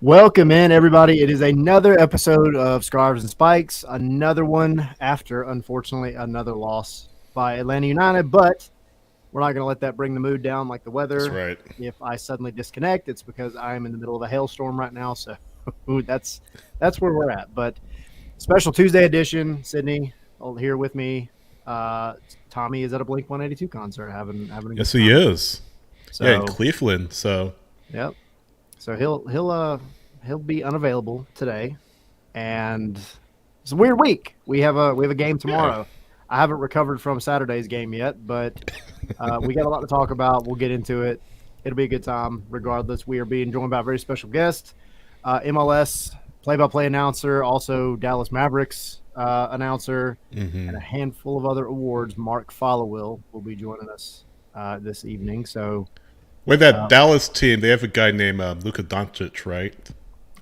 Welcome in, everybody. It is another episode of Scarves and Spikes. Another one after, unfortunately, another loss by Atlanta United. But we're not going to let that bring the mood down like the That's weather. right. If I suddenly disconnect, it's because I am in the middle of a hailstorm right now. So that's where we're at. But special Tuesday edition. Sydney here with me. Uh, Tommy is at a Blink 182 concert, having a good Yes, he time. is. Yeah, in So Cleveland. So yep. So he'll be unavailable today, and it's a weird week. We have a game yeah, tomorrow. I haven't recovered from Saturday's game yet, but we got a lot to talk about. We'll get into it. It'll be a good time, regardless. We are being joined by a very special guest, MLS play-by-play announcer, also Dallas Mavericks announcer, and a handful of other awards. Mark Followill will be joining us this evening. So with that uh, Dallas team, they have a guy named Luka Doncic, right?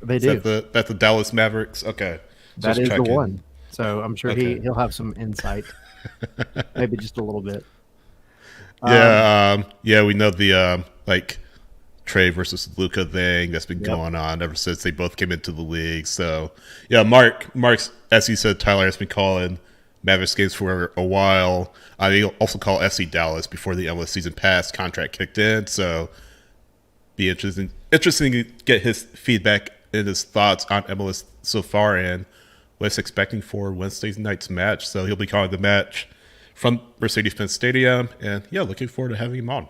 they Is do. that the Dallas Mavericks? Okay, That just is the checking. one. So I'm sure Okay. he'll have some insight, maybe just a little bit. Um, Yeah, we know the like Trey versus Luca thing that's been yep. going on ever since they both came into the league. So yeah, Mark's as you said, Tyler has been calling Mavericks games for a while. He also called FC Dallas before the MLS Season Pass contract kicked in. So be interesting to get his feedback and his thoughts on MLS so far and what he's expecting for Wednesday night's match. So he'll be calling the match from Mercedes-Benz Stadium, and yeah, looking forward to having him on.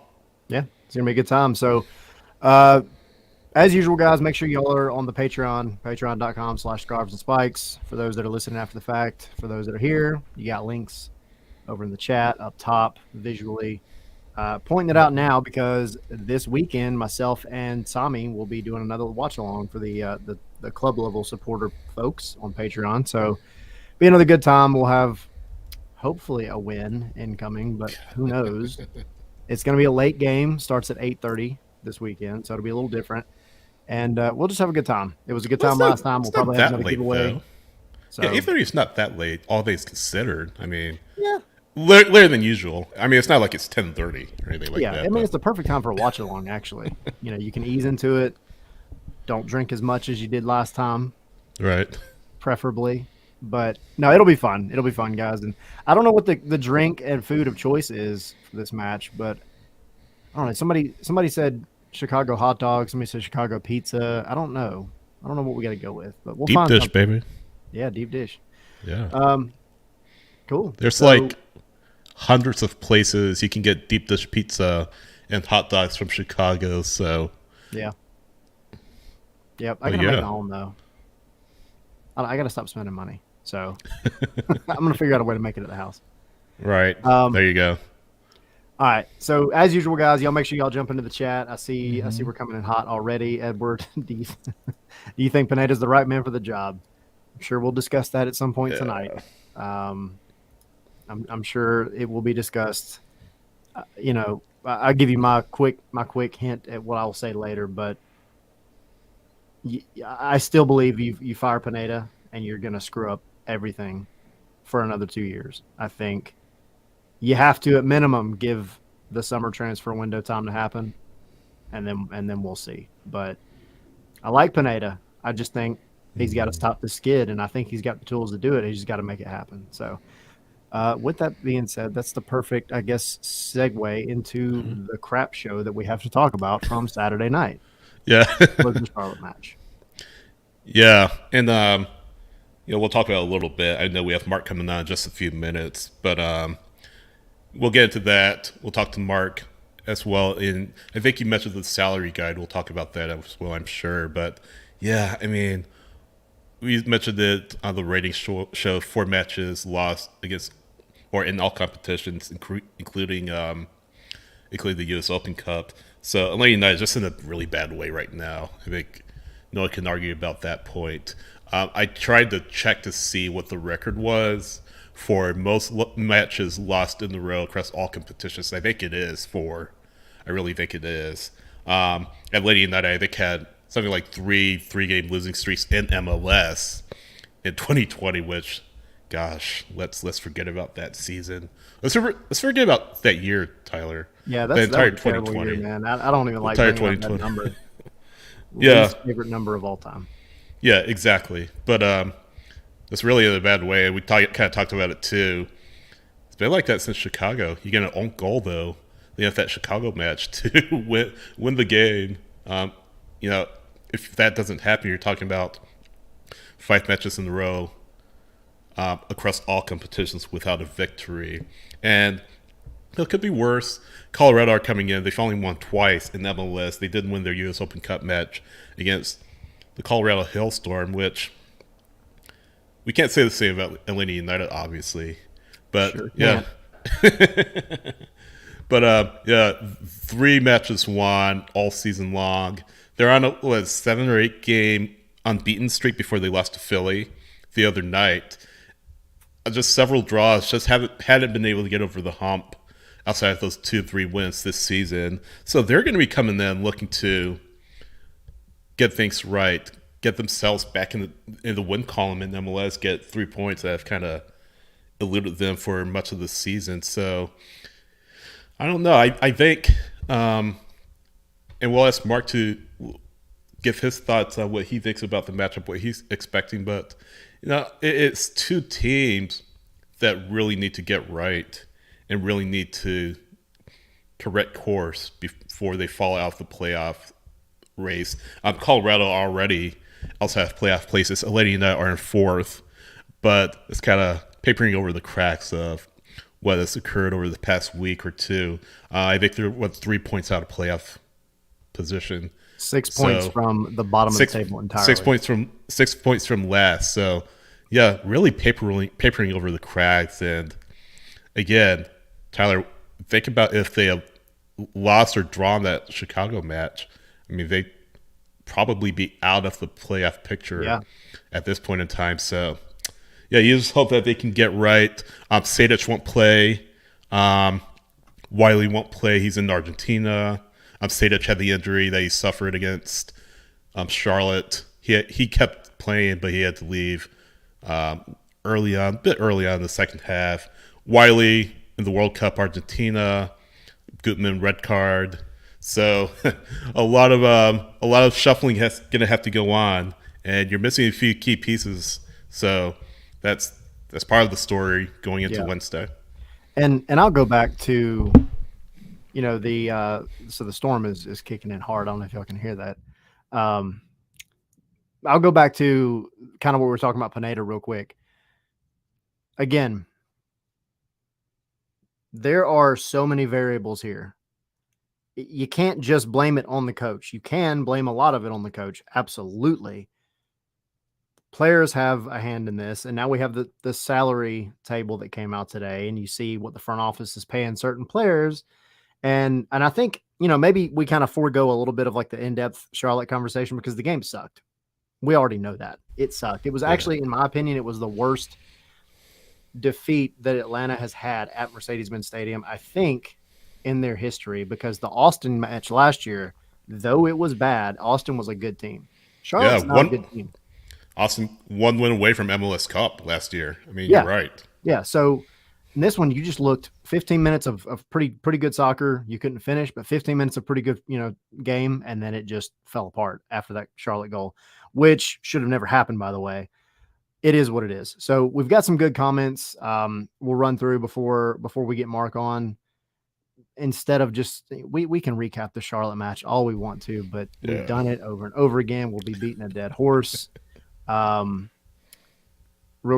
Yeah, it's gonna be a good time. So, uh, as usual, guys, make sure y'all are on the Patreon, patreon.com/scarves and spikes. For those that are listening after the fact, for those that are here, you got links over in the chat up top visually. Pointing it out now because this weekend, myself and Sami will be doing another watch along for the club level supporter folks on Patreon. So, be another good time. We'll have hopefully a win incoming, but who knows? It's going to be a late game. Starts at 8:30 this weekend, so it'll be a little different. And we'll just have a good time. It was a good Well, time last time. We'll it's not probably have that another late giveaway. though. Yeah, So 8:30 is not that late. All things considered, I mean, yeah, later than usual. I mean, it's not like it's 10:30 or anything like yeah. I that. mean, But it's the perfect time for a watch along. Actually, you can ease into it. Don't drink as much as you did last time, right, preferably. But no, it'll be fun. It'll be fun, guys. And I don't know what the drink and food of choice is for this match, but I don't know. Somebody said Chicago hot dogs. Somebody said Chicago pizza. I don't know. I don't know what we got to go with, but we'll deep find dish, something. baby. Yeah, deep dish. Yeah, Um, cool. there's So like hundreds of places you can get deep dish pizza and hot dogs from Chicago. So, yeah, yep. I but gotta make my yeah, own though. I gotta stop spending money. So I'm gonna figure out a way to make it at the house. right Um, there you go. all right. So as usual, guys, y'all make sure y'all jump into the chat. I see we're coming in hot already. Edward, do you think Pineda's the right man for the job? I'm sure we'll discuss that at some point tonight. Yeah, Um, I'm sure it will be discussed. I'll give you my quick hint at what I'll say later, but I still believe you fire Pineda and you're going to screw up everything for another 2 years. I think you have to, at minimum, give the summer transfer window time to happen, and then we'll see. But I like Pineda. I just think he's got to stop the skid, and I think he's got the tools to do it. He's just got to make it happen. So, with that being said, that's the perfect, I guess, segue into the crap show that we have to talk about from Saturday night, yeah, the Charlotte match. yeah, and we'll talk about it a little bit. I know we have Mark coming on in just a few minutes, but we'll get into that. We'll talk to Mark as well. And I think you mentioned the salary guide. We'll talk about that as well, I'm sure. But yeah, I mean, we mentioned it on the ratings show 4 matches lost against or in all competitions, including the U.S. Open Cup. So Atlanta United is just in a really bad way right now. I think no one can argue about that point. I tried to check to see what the record was for most matches lost in the row across all competitions. I think it is 4. I really think it is. Atlanta United, I think, had something like three-game losing streaks in MLS in 2020, which, gosh, let's forget about that season. Let's forget about that year, Tyler. Yeah, The that entire was a terrible year, 2020. man. I don't even The like entire bringing up that 2020. number. Yeah, least favorite number of all time. yeah, exactly. But it's really in a bad way. We kind of talked about it too. It's been like that since Chicago. You get an own goal though. You have that Chicago match to win the game. You know, if that doesn't happen, you're talking about 5 matches in a row across all competitions without a victory, and it could be worse. Colorado are coming in. They've only won twice in MLS. They did win their U.S. Open Cup match against the Colorado Hailstorm, which we can't say the same about Atlanta United, obviously. But Sure. yeah, but yeah, 3 matches won all season long. They're on a 7 or 8 game unbeaten streak before they lost to Philly the other night. Just several draws, just hadn't been able to get over the hump outside of those 2-3 wins this season. So they're going to be coming in looking to get things right, get themselves back in the win column in MLS, get 3 points that have kind of eluded them for much of the season. So I don't know. I think, and we'll ask Mark to give his thoughts on what he thinks about the matchup, what he's expecting. But it's 2 teams that really need to get right and really need to correct course before they fall out of the playoff race. Colorado already also have playoff places. Atlanta United are in 4th, but it's kind of papering over the cracks of what has occurred over the past week or two. I think they're 3 points out of playoff position. 6 points from the bottom of the table entirely. 6 points from last. So yeah, really papering over the cracks. And again, Tyler, think about if they have lost or drawn that Chicago match. I mean, they'd probably be out of the playoff picture at this point in time. So yeah, you just hope that they can get right. Sejdic won't play. Wiley won't play. He's in Argentina. Sejdic had the injury that he suffered against Charlotte. He kept playing, but he had to leave a bit early on in the second half. Wiley in the World Cup, Argentina. Gutman red card. So a lot of shuffling is going to have to go on, and you're missing a few key pieces. So that's part of the story going into Wednesday. And I'll go back to, so the storm is kicking in hard. I don't know if y'all can hear that. I'll go back to kind of what we were talking about Pineda real quick. Again, there are so many variables here. You can't just blame it on the coach. You can blame a lot of it on the coach. Absolutely. Players have a hand in this. And now we have the salary table that came out today, and you see what the front office is paying certain players. And I think, maybe we kind of forego a little bit of like the in-depth Charlotte conversation because the game sucked. We already know that. It sucked. It was actually, in my opinion, it was the worst defeat that Atlanta has had at Mercedes-Benz Stadium, I think, in their history, because the Austin match last year, though it was bad, Austin was a good team. Charlotte's not a good team. Austin 1 win away from MLS Cup last year. I mean, you're right. Yeah. So in this one, you just looked 15 minutes of pretty good soccer. You couldn't finish, but 15 minutes of pretty good, game. And then it just fell apart after that Charlotte goal, which should have never happened, by the way. It is what it is. So we've got some good comments. We'll run through before we get Mark on. Instead of just we can recap the Charlotte match all we want to, but we've done it over and over again. We'll be beating a dead horse. Real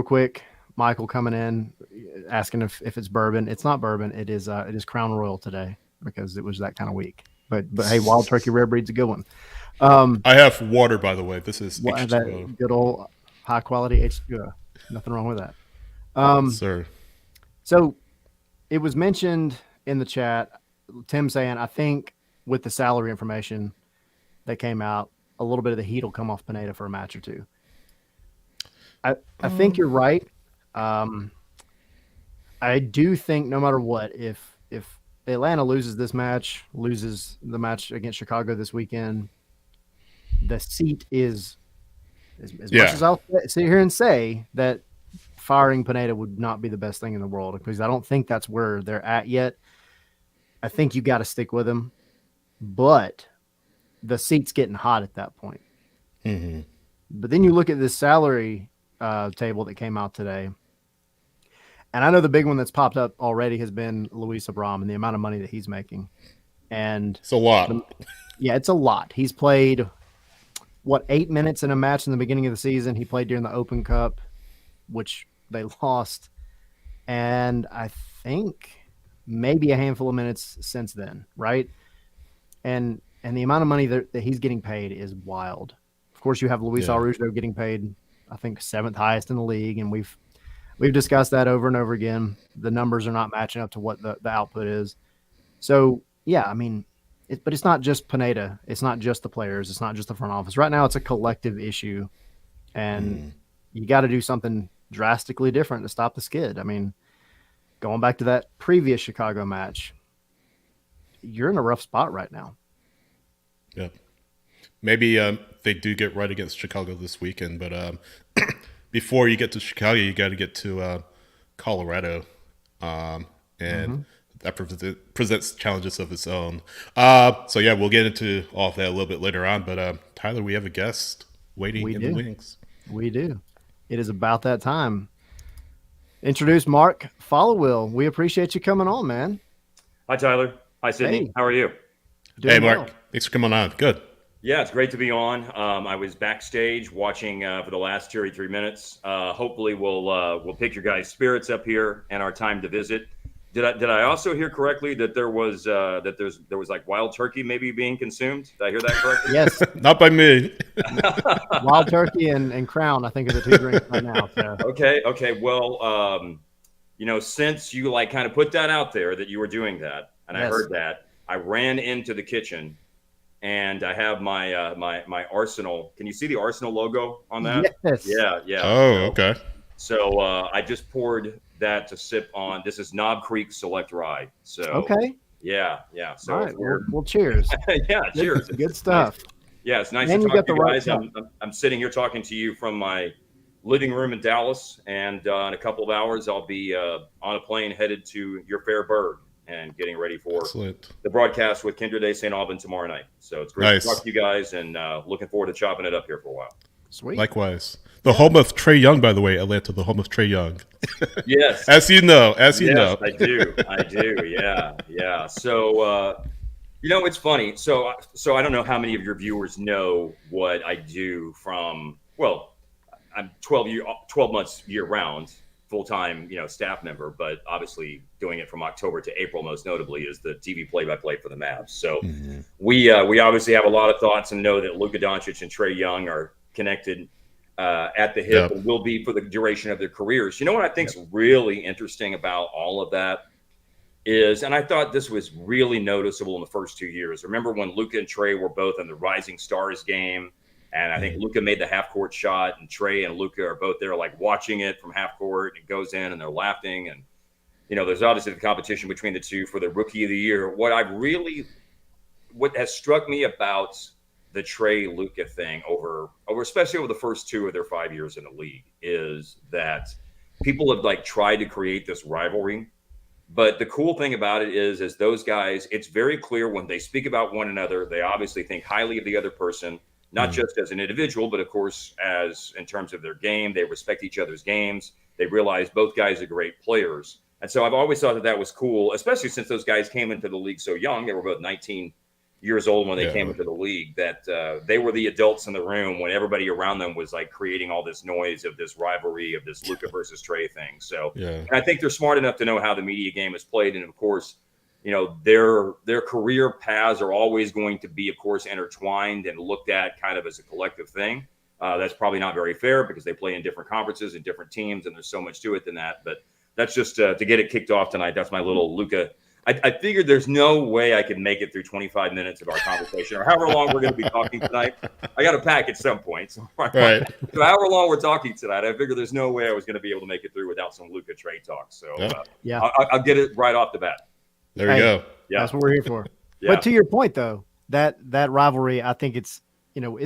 quick, Michael coming in asking if it's bourbon. It's not bourbon. It is Crown Royal today because it was that kind of week. But hey, Wild Turkey Rare Breed's a good one. I have water, by the way. This is H2O. That good old high quality H2O. Nothing wrong with that. Sir. So it was mentioned in the chat, Tim saying, I think with the salary information that came out, a little bit of the heat will come off Pineda for a match or two. I think you're right. I do think no matter what, if Atlanta loses this match, loses the match against Chicago this weekend, the seat is as much as I'll sit here and say that firing Pineda would not be the best thing in the world, because I don't think that's where they're at yet. I think you got to stick with him. But the seat's getting hot at that point. Mm-hmm. But then you look at this salary table that came out today, and I know the big one that's popped up already has been Luis Abram and the amount of money that he's making. And It's a lot. yeah, it's a lot. He's played 8 minutes in a match in the beginning of the season. He played during the Open Cup, which they lost, and I think maybe a handful of minutes since then, right? And the amount of money that he's getting paid is wild. Of course, you have Luis Araujo getting paid, I think, 7th highest in the league, and we've discussed that over and over again. The numbers are not matching up to what the output is. So, yeah, I mean, but it's not just Pineda. It's not just the players. It's not just the front office. Right now, it's a collective issue, and you got to do something drastically different to stop the skid. I mean, going back to that previous Chicago match, you're in a rough spot right now. Yep. Maybe they do get right against Chicago this weekend, but before you get to Chicago, you got to get to Colorado, and that presents challenges of its own. So yeah, we'll get into all of that a little bit later on. But Tyler, we have a guest waiting in the wings. We do. It is about that time. Introduce Mark Followill. We appreciate you coming on, man. Hi, Tyler. Hi, Sydney. Hey. How are you? Hey, Mark. Thanks for coming on. Good. Yeah, it's great to be on. I was backstage watching for the last 33 minutes. Hopefully, we'll pick your guys' spirits up here and our time to visit. Did I also hear correctly that there was like wild turkey maybe being consumed? Did I hear that correctly? Yes. Not by me. Wild turkey and Crown, I think, are the two drinks right now. So. Okay. Well, since you like kind of put that out there that you were doing that, and I heard that, I ran into the kitchen. And I have my my Arsenal. Can you see the Arsenal logo on that? Yes. Yeah. Oh, okay. So I just poured that to sip on. This is Knob Creek Select Rye. So okay. Yeah. So all right. Well, cheers. Yeah, cheers. Good stuff. Nice. Yeah, it's nice and to talk to you right guys. I'm sitting here talking to you from my living room in Dallas, and in a couple of hours I'll be on a plane headed to your fair burg and getting ready for the broadcast with Kindred Day St. Alban tomorrow night. So it's great to talk to you guys, and looking forward to chopping it up here for a while. Sweet. Likewise. The home of Trae Young, by the way, Atlanta, the home of Trae Young. Yes. As you know. I do. Yeah. So, it's funny. So I don't know how many of your viewers know what I do I'm 12 months year round. Full-time, staff member, but obviously doing it from October to April, most notably, is the TV play-by-play for the Mavs. So we obviously have a lot of thoughts and know that Luka Doncic and Trae Young are connected at the hip and will be for the duration of their careers. You know what I think is really interesting about all of that is, and I thought this was really noticeable in the first 2 years. Remember when Luka and Trae were both in the Rising Stars game? And I think Luka made the half-court shot, and Trae and Luka are both there, like watching it from half-court, and it goes in, and they're laughing. And there's obviously the competition between the two for the Rookie of the Year. What has struck me about the Trae Luka thing over especially over the first 2 of their 5 years in the league is that people have like tried to create this rivalry. But the cool thing about it is those guys, it's very clear when they speak about one another, they obviously think highly of the other person. Not just as an individual, but of course, as in terms of their game, they respect each other's games. They realize both guys are great players. And so I've always thought that was cool, especially since those guys came into the league so young. They were both 19 years old when they came into the league, that they were the adults in the room when everybody around them was like creating all this noise of this rivalry of this Luka versus Trae thing. So and I think they're smart enough to know how the media game is played. And of course, their career paths are always going to be, of course, intertwined and looked at kind of as a collective thing. That's probably not very fair because they play in different conferences and different teams, and there's so much to it than that. But that's just to get it kicked off tonight. That's my little Luka. I figured there's no way I could make it through 25 minutes of our conversation or however long we're going to be talking tonight. I got to pack at some point. So, right. So however long we're talking tonight, I figured there's no way I was going to be able to make it through without some Luka Trae talk. So I'll get it right off the bat. There you go. Yeah, that's what we're here for. But to your point, though, that rivalry, I think it's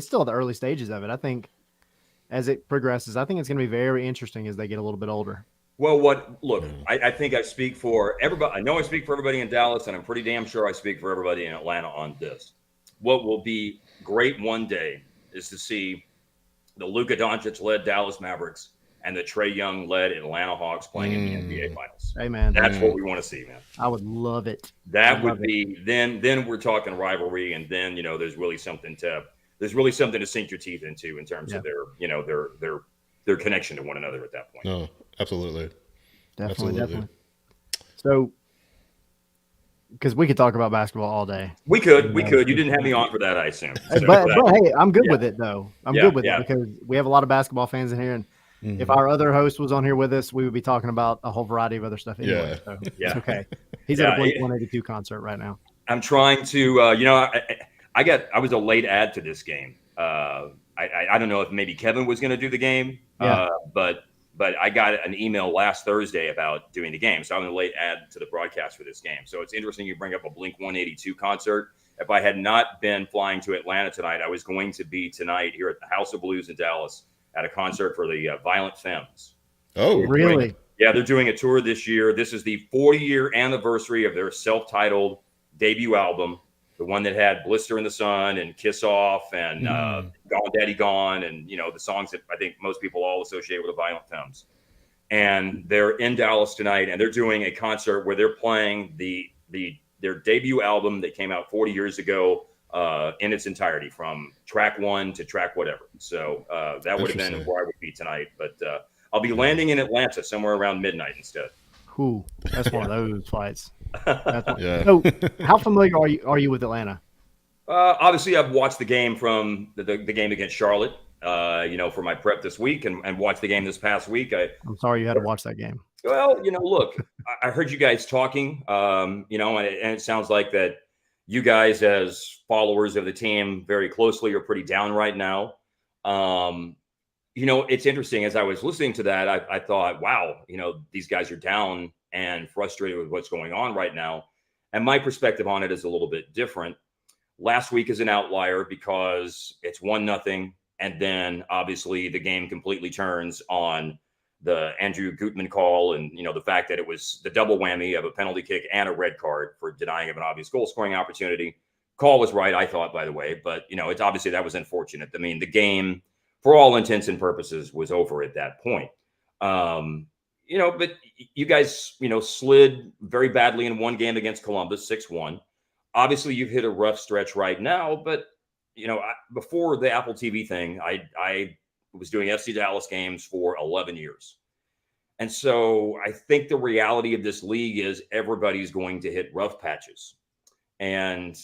still the early stages of it. I think as it progresses, I think it's going to be very interesting as they get a little bit older. Well, I think I speak for everybody. I know I speak for everybody in Dallas, and I'm pretty damn sure I speak for everybody in Atlanta on this. What will be great one day is to see the Luka Doncic-led Dallas Mavericks and the Trae Young-led Atlanta Hawks playing in the NBA Finals. Hey, man. That's what we want to see, man. I would love it. That would be then we're talking rivalry, and then there's really something to sink your teeth into in terms of their connection to one another at that point. No, absolutely. Definitely. So, because we could talk about basketball all day. We could. You didn't have me on for that, I assume. So, but hey, I'm good with it, though. I'm good with it because we have a lot of basketball fans in here, and if our other host was on here with us, we would be talking about a whole variety of other stuff anyway. So it's okay. He's at a Blink-182 concert right now. I'm trying to, I was a late add to this game. I don't know if maybe Kevin was going to do the game, but I got an email last Thursday about doing the game. So I'm a late add to the broadcast for this game. So it's interesting you bring up a Blink-182 concert. If I had not been flying to Atlanta tonight, I was going to be tonight here at the House of Blues in Dallas at a concert for the Violent Femmes. Oh, really? They're doing a tour this year. This is the 40-year anniversary of their self-titled debut album, the one that had Blister in the Sun and Kiss Off and Gone Daddy Gone and, the songs that I think most people all associate with the Violent Femmes. And they're in Dallas tonight, and they're doing a concert where they're playing their debut album that came out 40 years ago in its entirety, from track 1 to track whatever. So that would have been where I would be tonight. But I'll be landing in Atlanta somewhere around midnight instead. Cool. That's one of those flights. So, how familiar are you with Atlanta? Obviously, I've watched the game from the game against Charlotte. For my prep this week, and watched the game this past week. I'm sorry you had to watch that game. Well, look, I heard you guys talking. And it sounds like that you guys, as followers of the team, very closely, are pretty down right now. It's interesting. As I was listening to that, I thought, wow, these guys are down and frustrated with what's going on right now. And my perspective on it is a little bit different. Last week is an outlier because it's 1-0. And then obviously the game completely turns on the Andrew Gutman call. And, the fact that it was the double whammy of a penalty kick and a red card for denying of an obvious goal scoring opportunity. Call was right, I thought, by the way. But, it's obviously that was unfortunate. I mean, the game, for all intents and purposes, was over at that point. But you guys, slid very badly in one game against Columbus, 6-1. Obviously, you've hit a rough stretch right now. But, before the Apple TV thing, I was doing FC Dallas games for 11 years. And so I think the reality of this league is everybody's going to hit rough patches. And,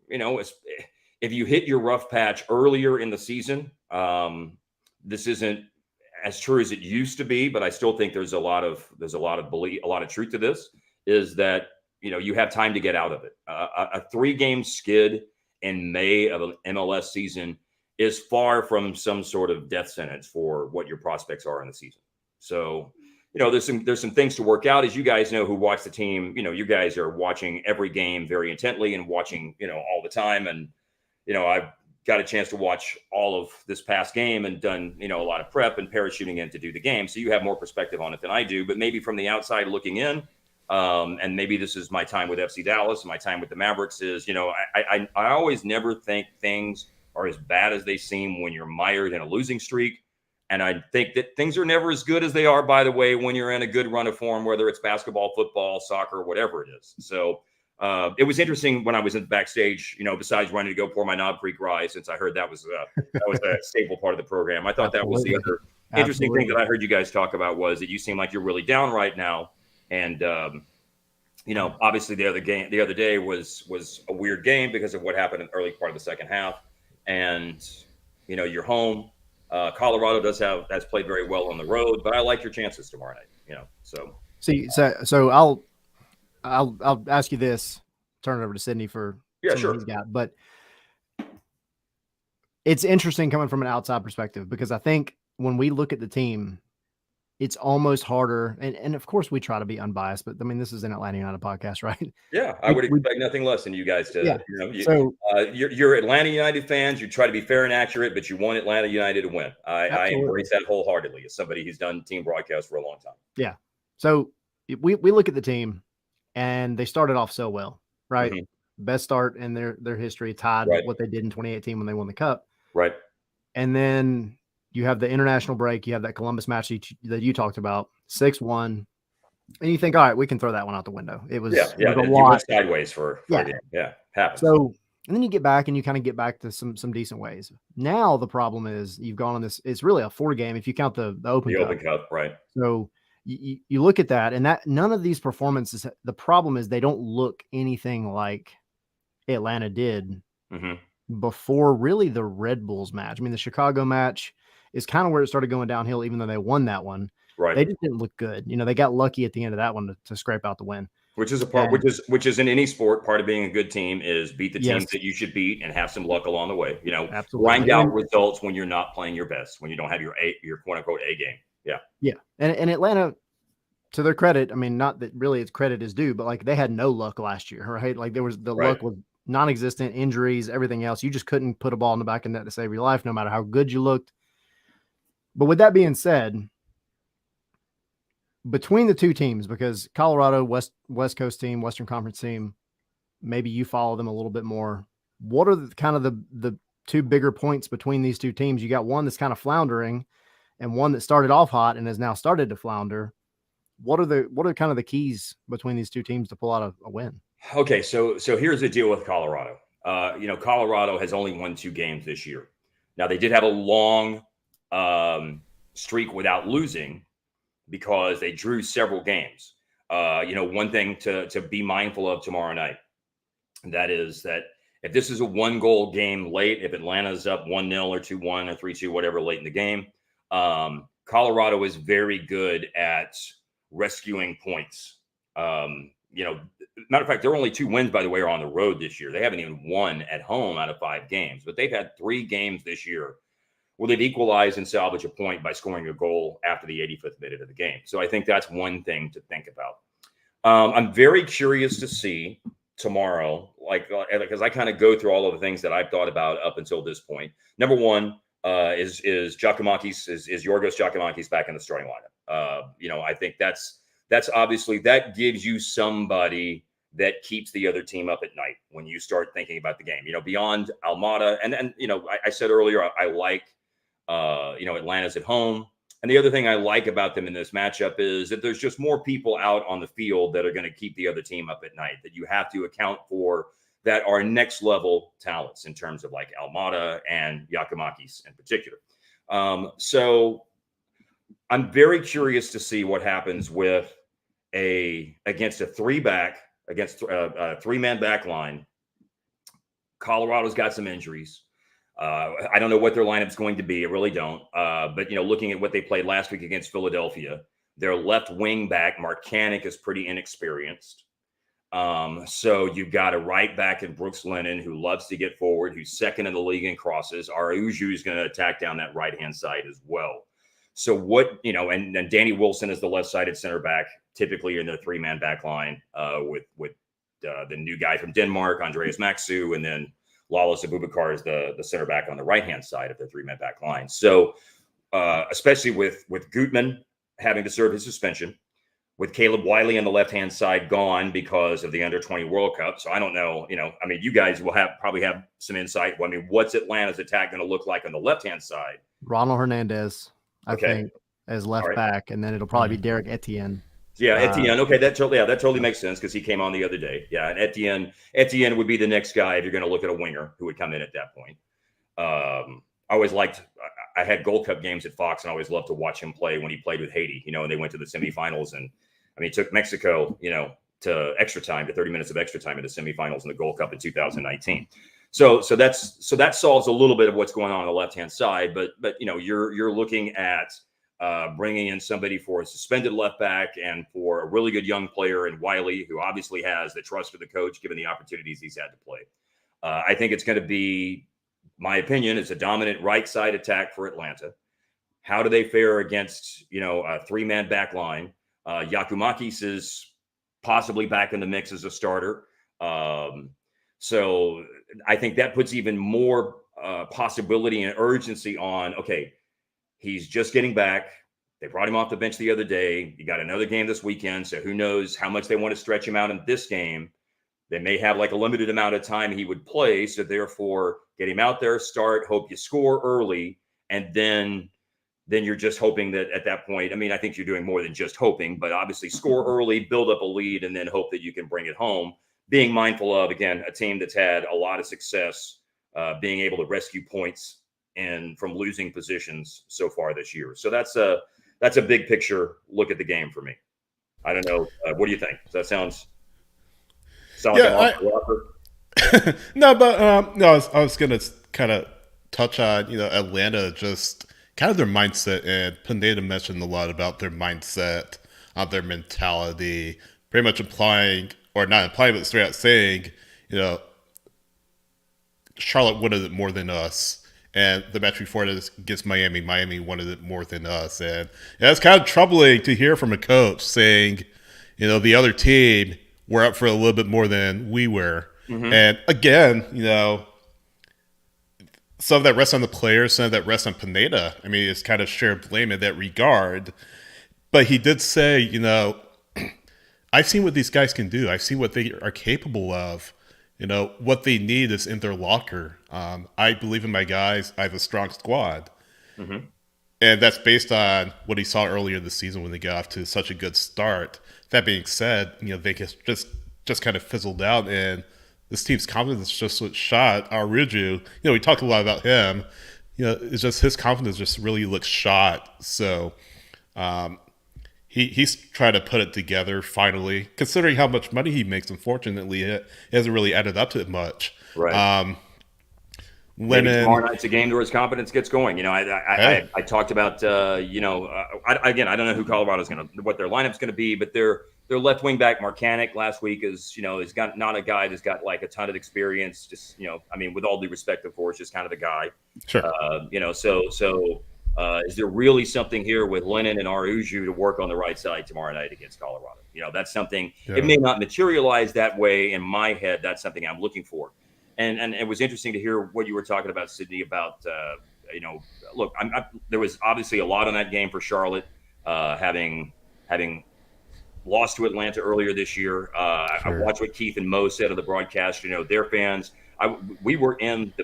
if you hit your rough patch earlier in the season, this isn't as true as it used to be, but I still think there's a lot of belief, a lot of truth to this, is that, you have time to get out of it. A 3-game skid in May of an MLS season is far from some sort of death sentence for what your prospects are in the season. So, there's some things to work out. As you guys know, who watch the team, you guys are watching every game very intently and watching, all the time. And, I've got a chance to watch all of this past game and done, a lot of prep and parachuting in to do the game. So you have more perspective on it than I do, but maybe from the outside looking in, and maybe this is my time with FC Dallas, my time with the Mavericks is, I always never think things are as bad as they seem when you're mired in a losing streak. And I think that things are never as good as they are, by the way, when you're in a good run of form, whether it's basketball, football, soccer, whatever it is. So it was interesting when I was in the backstage, besides running to go pour my Knob Creek Rye, since I heard that was a staple part of the program. I thought that was the other interesting thing that I heard you guys talk about, was that you seem like you're really down right now. And, obviously the other day was a weird game because of what happened in the early part of the second half. And, you're home. Colorado has played very well on the road, but I like your chances tomorrow night, so. See, so I'll ask you this, turn it over to Sydney for sure. He's got, but it's interesting coming from an outside perspective, because I think when we look at the team, it's almost harder. And of course we try to be unbiased, but I mean, this is an Atlanta United podcast, right? Yeah. I would expect nothing less than you guys to, so you're Atlanta United fans. You try to be fair and accurate, but you want Atlanta United to win. I embrace that wholeheartedly as somebody who's done team broadcast for a long time. Yeah. So we look at the team and they started off so well, right? Mm-hmm. best start in their history, tied Right. what they did in 2018 when they won the Cup. Right. And then you have the international break. You have that Columbus match that you talked about, 6-1. And you think, all right, we can throw that one out the window. It was, Yeah. it was a You lot. went sideways for Yeah. a game. Yeah. Happens. So, and then you get back and you kind of get back to some decent ways. Now the problem is you've gone on this. It's really a 4-game if you count the Open Cup. Open Cup, right? So you look at that, and that none of these performances. The problem is they don't look anything like Atlanta did before really the Red Bulls match. I mean, the Chicago match is kind of where it started going downhill, even though they won that one. Right. They just didn't look good. They got lucky at the end of that one to scrape out the win. Which is a part, which is in any sport, part of being a good team is beat the teams that you should beat and have some luck along the way. Absolutely. Grind out results when you're not playing your best, when you don't have your quote unquote A game. Yeah. Yeah. And Atlanta, to their credit, I mean, not that really its credit is due, but like they had no luck last year, right? Like luck was non-existent, injuries, everything else. You just couldn't put a ball in the back of the net to save your life, no matter how good you looked. But with that being said, between the two teams, because Colorado, West Coast team, Western Conference team, maybe you follow them a little bit more. What are the two bigger points between these two teams? You got one that's kind of floundering and one that started off hot and has now started to flounder. What are kind of the keys between these two teams to pull out a win? Okay, so here's the deal with Colorado. Colorado has only won 2 games this year. Now they did have a long streak without losing because they drew several games. One thing to be mindful of tomorrow night, that is that if this is a 1-goal game late, if Atlanta's up 1-0 or 2-1 or 3-2, whatever late in the game, Colorado is very good at rescuing points. Matter of fact, their only 2 wins, by the way, are on the road this year. They haven't even won at home out of 5 games, but they've had 3 games this year where they've equalized and salvaged a point by scoring a goal after the 85th minute of the game. So I think that's one thing to think about. I'm very curious to see tomorrow, because I kind of go through all of the things that I've thought about up until this point. Number one is Giacomakis, is Yorgos Giacomakis back in the starting lineup. I think that's obviously, that gives you somebody that keeps the other team up at night when you start thinking about the game, beyond Almada. And I said earlier, I like, Atlanta's at home. And the other thing I like about them in this matchup is that there's just more people out on the field that are going to keep the other team up at night, that you have to account for, that are next level talents in terms of like Almada and Giacomakis in particular. So I'm very curious to see what happens with against a 3-man back line. Colorado's got some injuries. I don't know what their lineup's going to be. I really don't. But looking at what they played last week against Philadelphia, their left wing back, Mark Kanik, is pretty inexperienced. So you've got a right back in Brooks Lennon who loves to get forward, who's second in the league in crosses. Araujo is going to attack down that right-hand side as well. So and Danny Wilson is the left-sided center back, typically in the 3-man back line with the new guy from Denmark, Andreas Maxu, and then Lawless Abubakar is the center back on the right-hand side of the 3-man back line. So especially with Gutman having to serve his suspension, with Caleb Wiley on the left-hand side gone because of the Under-20 World Cup. So I don't know, you guys will probably have some insight. What's Atlanta's attack going to look like on the left-hand side? Ronald Hernandez, I think, as left back, and then it'll probably be Derek Etienne. Yeah, Etienne. Okay, that totally makes sense because he came on the other day. Yeah, and Etienne would be the next guy if you're going to look at a winger who would come in at that point. I had Gold Cup games at Fox, and I always loved to watch him play when he played with Haiti. And they went to the semifinals, and he took Mexico, to extra time, to 30 minutes of extra time in the semifinals in the Gold Cup in 2019. So that solves a little bit of what's going on the left-hand side, but you're looking at bringing in somebody for a suspended left back and for a really good young player in Wiley, who obviously has the trust of the coach, given the opportunities he's had to play. I think it's going to be, my opinion, it's a dominant right side attack for Atlanta. How do they fare against, a 3-man back line? Giacomakis is possibly back in the mix as a starter. So I think that puts even more possibility and urgency on, okay, he's just getting back. They brought him off the bench the other day. You got another game this weekend, so who knows how much they want to stretch him out in this game. They may have like a limited amount of time he would play, so therefore get him out there, start, hope you score early, and then you're just hoping that at that point, I mean, I think you're doing more than just hoping, but obviously score early, build up a lead, and then hope that you can bring it home. Being mindful of, again, a team that's had a lot of success being able to rescue points and from losing positions so far this year. So that's a big picture look at the game for me. I don't know. What do you think? Does that sound like an awful offer? No, but no, I was gonna kind of touch on Atlanta, just kind of their mindset, and Pineda mentioned a lot about their mindset, their mentality, pretty much implying, or not implying, but straight out saying, Charlotte wanted it more than us. And the match before this against Miami, Miami wanted it more than us. And it's kind of troubling to hear from a coach saying, the other team were up for a little bit more than we were. Mm-hmm. And again, some of that rests on the players, some of that rests on Pineda. I mean, it's kind of shared blame in that regard. But he did say, I've seen what these guys can do. I've seen what they are capable of. What they need is in their locker. I believe in my guys. I have a strong squad. Mm-hmm. And that's based on what he saw earlier this season when they got off to such a good start. That being said, they just kind of fizzled out, and this team's confidence just was shot. Aruju, we talked a lot about him. It's just his confidence just really looks shot. So he's trying to put it together finally, considering how much money he makes. Unfortunately, it hasn't really added up to it much. Right. Maybe tomorrow night's a game where his confidence gets going. I talked about, again, I don't know who Colorado's what their lineup's going to be, but their left wing back Marcanic last week is got not a guy that's got like a ton of experience. Just with all due respect, of course, just kind of a guy. Sure. Is there really something here with Lennon and Aruju to work on the right side tomorrow night against Colorado? That's something. Yeah. It may not materialize that way in my head. That's something I'm looking for. And it was interesting to hear what you were talking about, Sydney, about, look, there was obviously a lot on that game for Charlotte, having lost to Atlanta earlier this year. Sure. I watched what Keith and Mo said of the broadcast. Their fans, the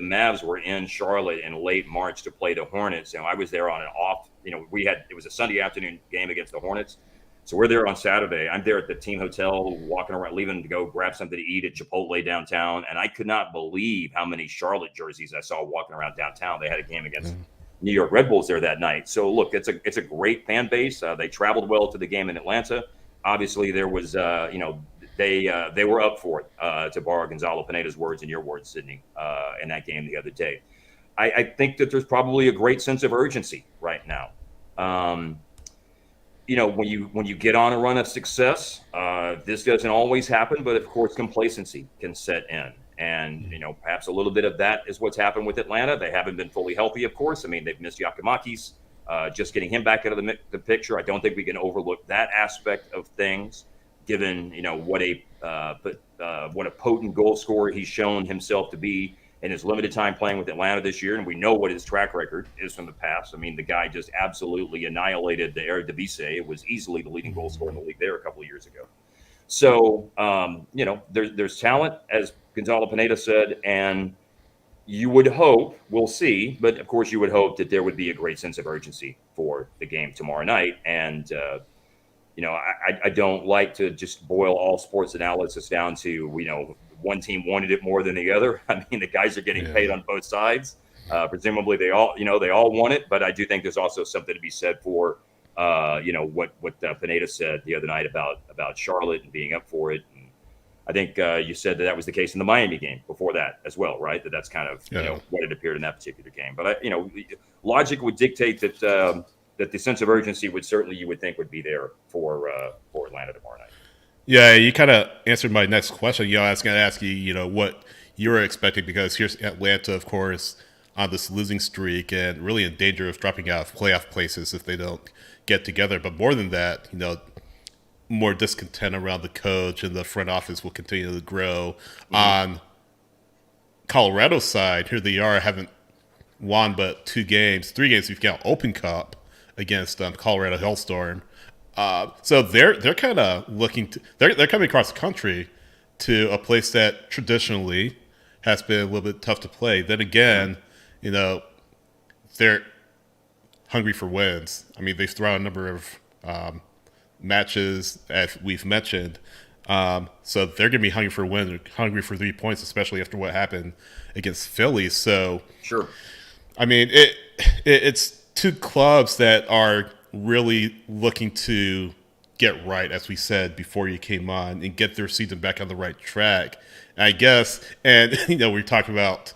Mavs were in Charlotte in late March to play the Hornets. I was there on an off, it was a Sunday afternoon game against the Hornets. So we're there on Saturday. I'm there at the team hotel, walking around, leaving to go grab something to eat at Chipotle downtown. And I could not believe how many Charlotte jerseys I saw walking around downtown. They had a game against New York Red Bulls there that night. So look, it's a great fan base. They traveled well to the game in Atlanta. Obviously, there was, they were up for it, to borrow Gonzalo Pineda's words and your words, Sydney, in that game the other day. I think that there's probably a great sense of urgency right now. When you get on a run of success, this doesn't always happen, but of course, complacency can set in. And, perhaps a little bit of that is what's happened with Atlanta. They haven't been fully healthy, of course. I mean, they've missed Giacomakis. Just getting him back out of the picture. I don't think we can overlook that aspect of things, given, what a potent goal scorer he's shown himself to be in his limited time playing with Atlanta this year. And we know what his track record is from the past. I mean, the guy just absolutely annihilated the Eredivisie. It was easily the leading goal scorer in the league there a couple of years ago. So, there's talent, as Gonzalo Pineda said, and you would hope, we'll see, but of course you would hope that there would be a great sense of urgency for the game tomorrow night. And, I don't like to just boil all sports analysis down to, one team wanted it more than the other. I mean, the guys are getting paid on both sides. Presumably they all want it, but I do think there's also something to be said for, what Pineda said the other night about Charlotte and being up for it. And I think you said that was the case in the Miami game before that as well, right? That's kind of what it appeared in that particular game. But logic would dictate that the sense of urgency would certainly, you would think, would be there for Atlanta tomorrow night. Yeah, you kind of answered my next question. I was going to ask you, what you were expecting, because here's Atlanta, of course, on this losing streak and really in danger of dropping out of playoff places if they don't get together. But more than that, more discontent around the coach, and the front office will continue to grow. Mm-hmm. On Colorado's side, here they are, haven't won but 3 games if you count Open Cup against Colorado Hellstorm. So they're kind of looking to, they're coming across the country to a place that traditionally has been a little bit tough to play. Then again, they're hungry for wins. I mean, they've thrown a number of matches, as we've mentioned. So they're going to be hungry for wins, hungry for 3 points, especially after what happened against Philly. So, sure. I mean, it's two clubs that are really looking to get right, as we said before you came on, and get their season back on the right track. And I guess, and we're talking about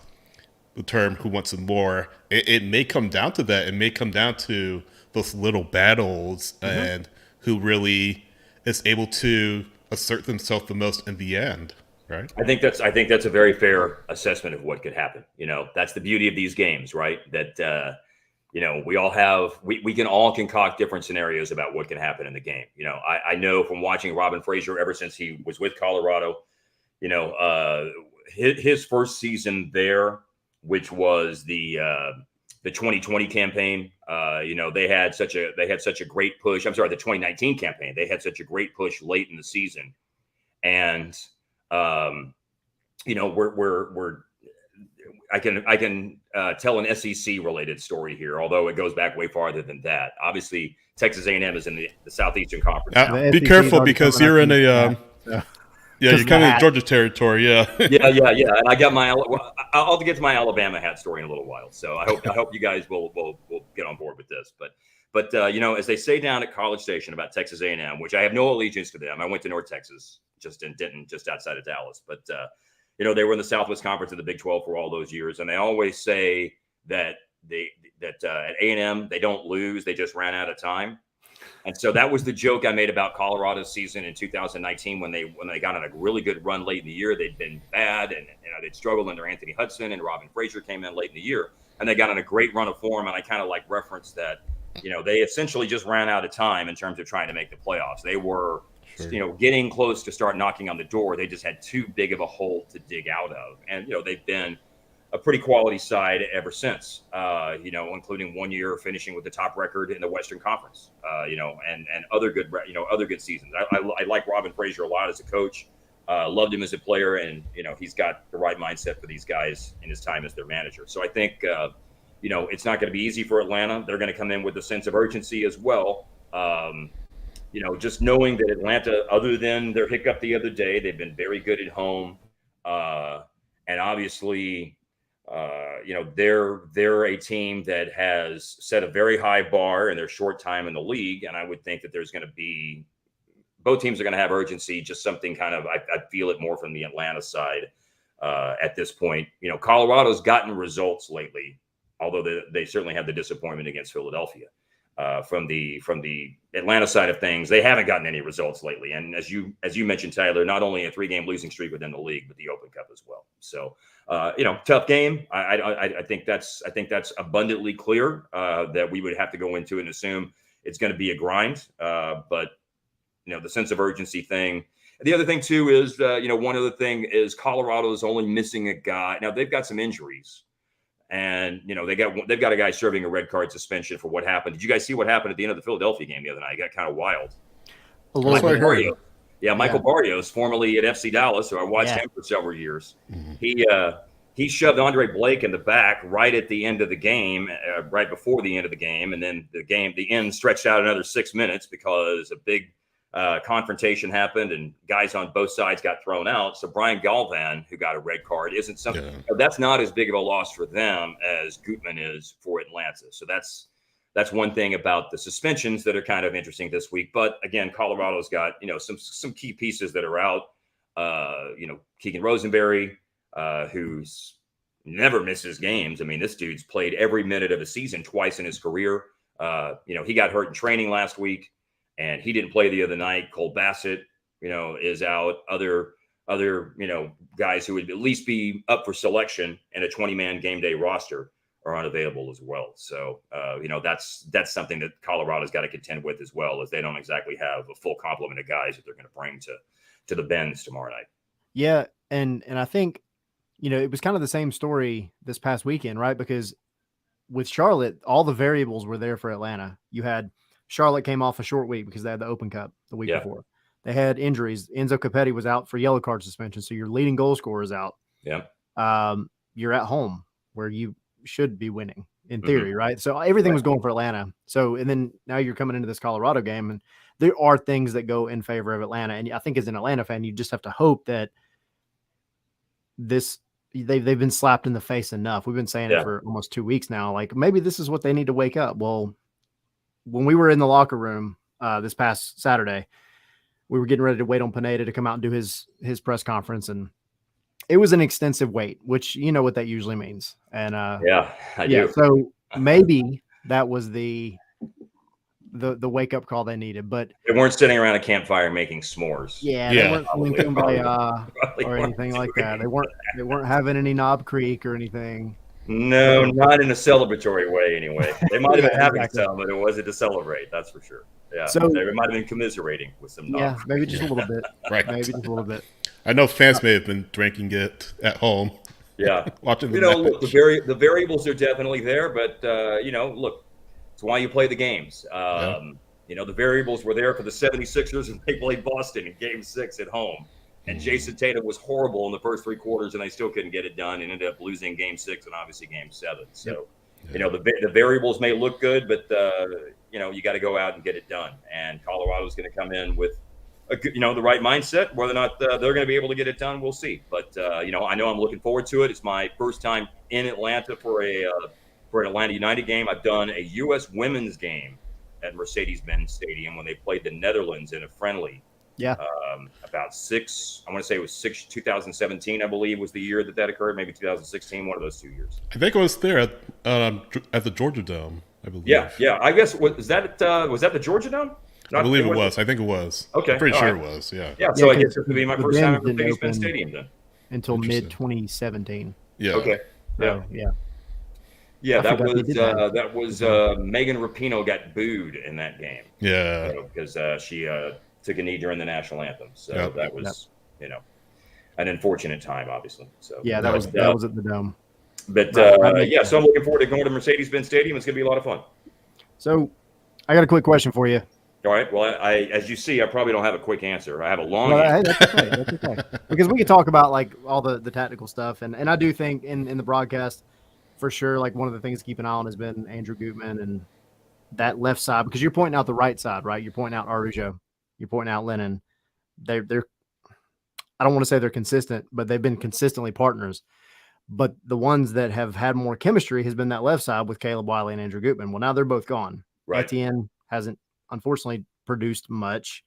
the term "who wants it more." It may come down to that. It may come down to those little battles and who really is able to assert themselves the most in the end, right? I think that's a very fair assessment of what could happen. That's the beauty of these games, right? That we can all concoct different scenarios about what can happen in the game. I know from watching Robin Fraser ever since he was with Colorado, his first season there, which was the 2020 campaign. They had such a great push. I'm sorry, the 2019 campaign. They had such a great push late in the season, and I can tell an SEC related story here, although it goes back way farther than that. Obviously, Texas A&M is in the Southeastern Conference. Be careful because you're in a you're kind of in Georgia territory. Yeah. yeah. And I got I'll get to my Alabama hat story in a little while. So I hope you guys will get on board with this. But as they say down at College Station about Texas A&M, which I have no allegiance to them. I went to North Texas, just in Denton, just outside of Dallas. But they were in the Southwest Conference of the Big 12 for all those years, and they always say that at A&M they don't lose, they just ran out of time. And so that was the joke I made about Colorado's season in 2019 when they got on a really good run late in the year. They'd been bad, and they'd struggled under Anthony Hudson, and Robin Fraser came in late in the year, and they got on a great run of form. And I kind of referenced that, they essentially just ran out of time in terms of trying to make the playoffs. They were, getting close to start knocking on the door. They just had too big of a hole to dig out of, and they've been a pretty quality side ever since, including 1 year finishing with the top record in the Western Conference, and other good seasons. I like Robin Fraser a lot as a coach, loved him as a player, and, he's got the right mindset for these guys in his time as their manager. So I think, it's not going to be easy for Atlanta. They're going to come in with a sense of urgency as well. Just knowing that Atlanta, other than their hiccup the other day, they've been very good at home. And obviously, they're a team that has set a very high bar in their short time in the league. And I would think that there's going to be, both teams are going to have urgency, just something kind of, I feel it more from the Atlanta side at this point. Colorado's gotten results lately, although they certainly had the disappointment against Philadelphia. From the Atlanta side of things, they haven't gotten any results lately. And as you mentioned, Tyler, not only a 3-game losing streak within the league, but the Open Cup as well. So, tough game. I think that's abundantly clear that we would have to go into and assume it's going to be a grind. But the sense of urgency thing. The other thing too is, one other thing is Colorado is only missing a guy. Now they've got some injuries. And they've got a guy serving a red card suspension for what happened. Did you guys see what happened at the end of the Philadelphia game the other night? It got kind of wild. Michael Barrios. Yeah, Michael Barrios, formerly at FC Dallas, so I watched him for several years. Mm-hmm. He shoved Andre Blake in the back right at the end of the game, right before the end of the game, and then the end stretched out another 6 minutes because a big confrontation happened and guys on both sides got thrown out. So Brian Galvan, who got a red card, isn't something that's not as big of a loss for them as Gutman is for Atlanta. So that's one thing about the suspensions that are kind of interesting this week. But again, Colorado's got some key pieces that are out. Keegan Rosenberry, who's never misses games. I mean, this dude's played every minute of a season twice in his career. He got hurt in training last week, and he didn't play the other night. Cole Bassett, is out. Other guys who would at least be up for selection in a 20-man game day roster are unavailable as well. So, that's something that Colorado's got to contend with as well, as they don't exactly have a full complement of guys that they're going to bring to the Benz tomorrow night. Yeah, and I think, it was kind of the same story this past weekend, right? Because with Charlotte, all the variables were there for Atlanta. You had Charlotte came off a short week because they had the Open Cup the week before. They had injuries. Enzo Capetti was out for yellow card suspension, so your leading goal scorer is out. Yeah. You're at home where you should be winning in theory, right? So everything was going for Atlanta. So, and then now you're coming into this Colorado game, and there are things that go in favor of Atlanta. And I think as an Atlanta fan, you just have to hope that they've been slapped in the face enough. We've been saying it for almost 2 weeks now. Like, maybe this is what they need to wake up. Well, when we were in the locker room this past Saturday, we were getting ready to wait on Pineda to come out and do his press conference, and it was an extensive wait, which you know what that usually means. And I do. So maybe that was the wake up call they needed, but they weren't sitting around a campfire making s'mores. They weren't doing kumbaya or anything like that. They weren't having any Knob Creek or anything. No, not in a celebratory way. Anyway, they might have been having some, but it wasn't to celebrate. That's for sure. Yeah, so they might have been commiserating with some. Yeah, maybe just a little bit. Right, maybe just a little bit. I know fans may have been drinking it at home. Yeah, watching the match. Look, the variables are definitely there, but look, it's why you play the games. The variables were there for the 76ers, and they played Boston in Game 6 at home. And Jason Tatum was horrible in the first 3 quarters, and they still couldn't get it done, and ended up losing Game 6 and obviously Game 7. So, the variables may look good, but you got to go out and get it done. And Colorado's going to come in with the right mindset. Whether or not they're going to be able to get it done, we'll see. But I know I'm looking forward to it. It's my first time in Atlanta for an Atlanta United game. I've done a U.S. women's game at Mercedes-Benz Stadium when they played the Netherlands in a friendly. Yeah. About 2017, I believe, was the year that occurred. Maybe 2016, one of those 2 years. I think it was there at the Georgia Dome, I believe. Yeah. I guess was that the Georgia Dome? I believe it was. I think it was. Okay. I'm pretty sure it was. Yeah. Yeah. So I guess this would be my first time at Mercedes-Benz Stadium then. Until mid 2017. Yeah. Okay. Yeah. Yeah, that was Megan Rapinoe got booed in that game. Yeah. Because she took a knee during the national anthem. So that was, an unfortunate time, obviously. So that was at the Dome. But so I'm looking forward to going to Mercedes-Benz Stadium. It's going to be a lot of fun. So I got a quick question for you. All right. Well, as you see, I probably don't have a quick answer. I have a long answer. That's okay. Because we could talk about like all the tactical stuff, and I do think in the broadcast, for sure, like one of the things to keep an eye on has been Andrew Gutman and that left side, because you're pointing out the right side, right? You're pointing out Arujo, you're pointing out Lennon. They're I don't want to say they're consistent, but they've been consistently partners. But the ones that have had more chemistry has been that left side with Caleb Wiley and Andrew Gutman. Well, now they're both gone. Right. Etienne hasn't unfortunately produced much.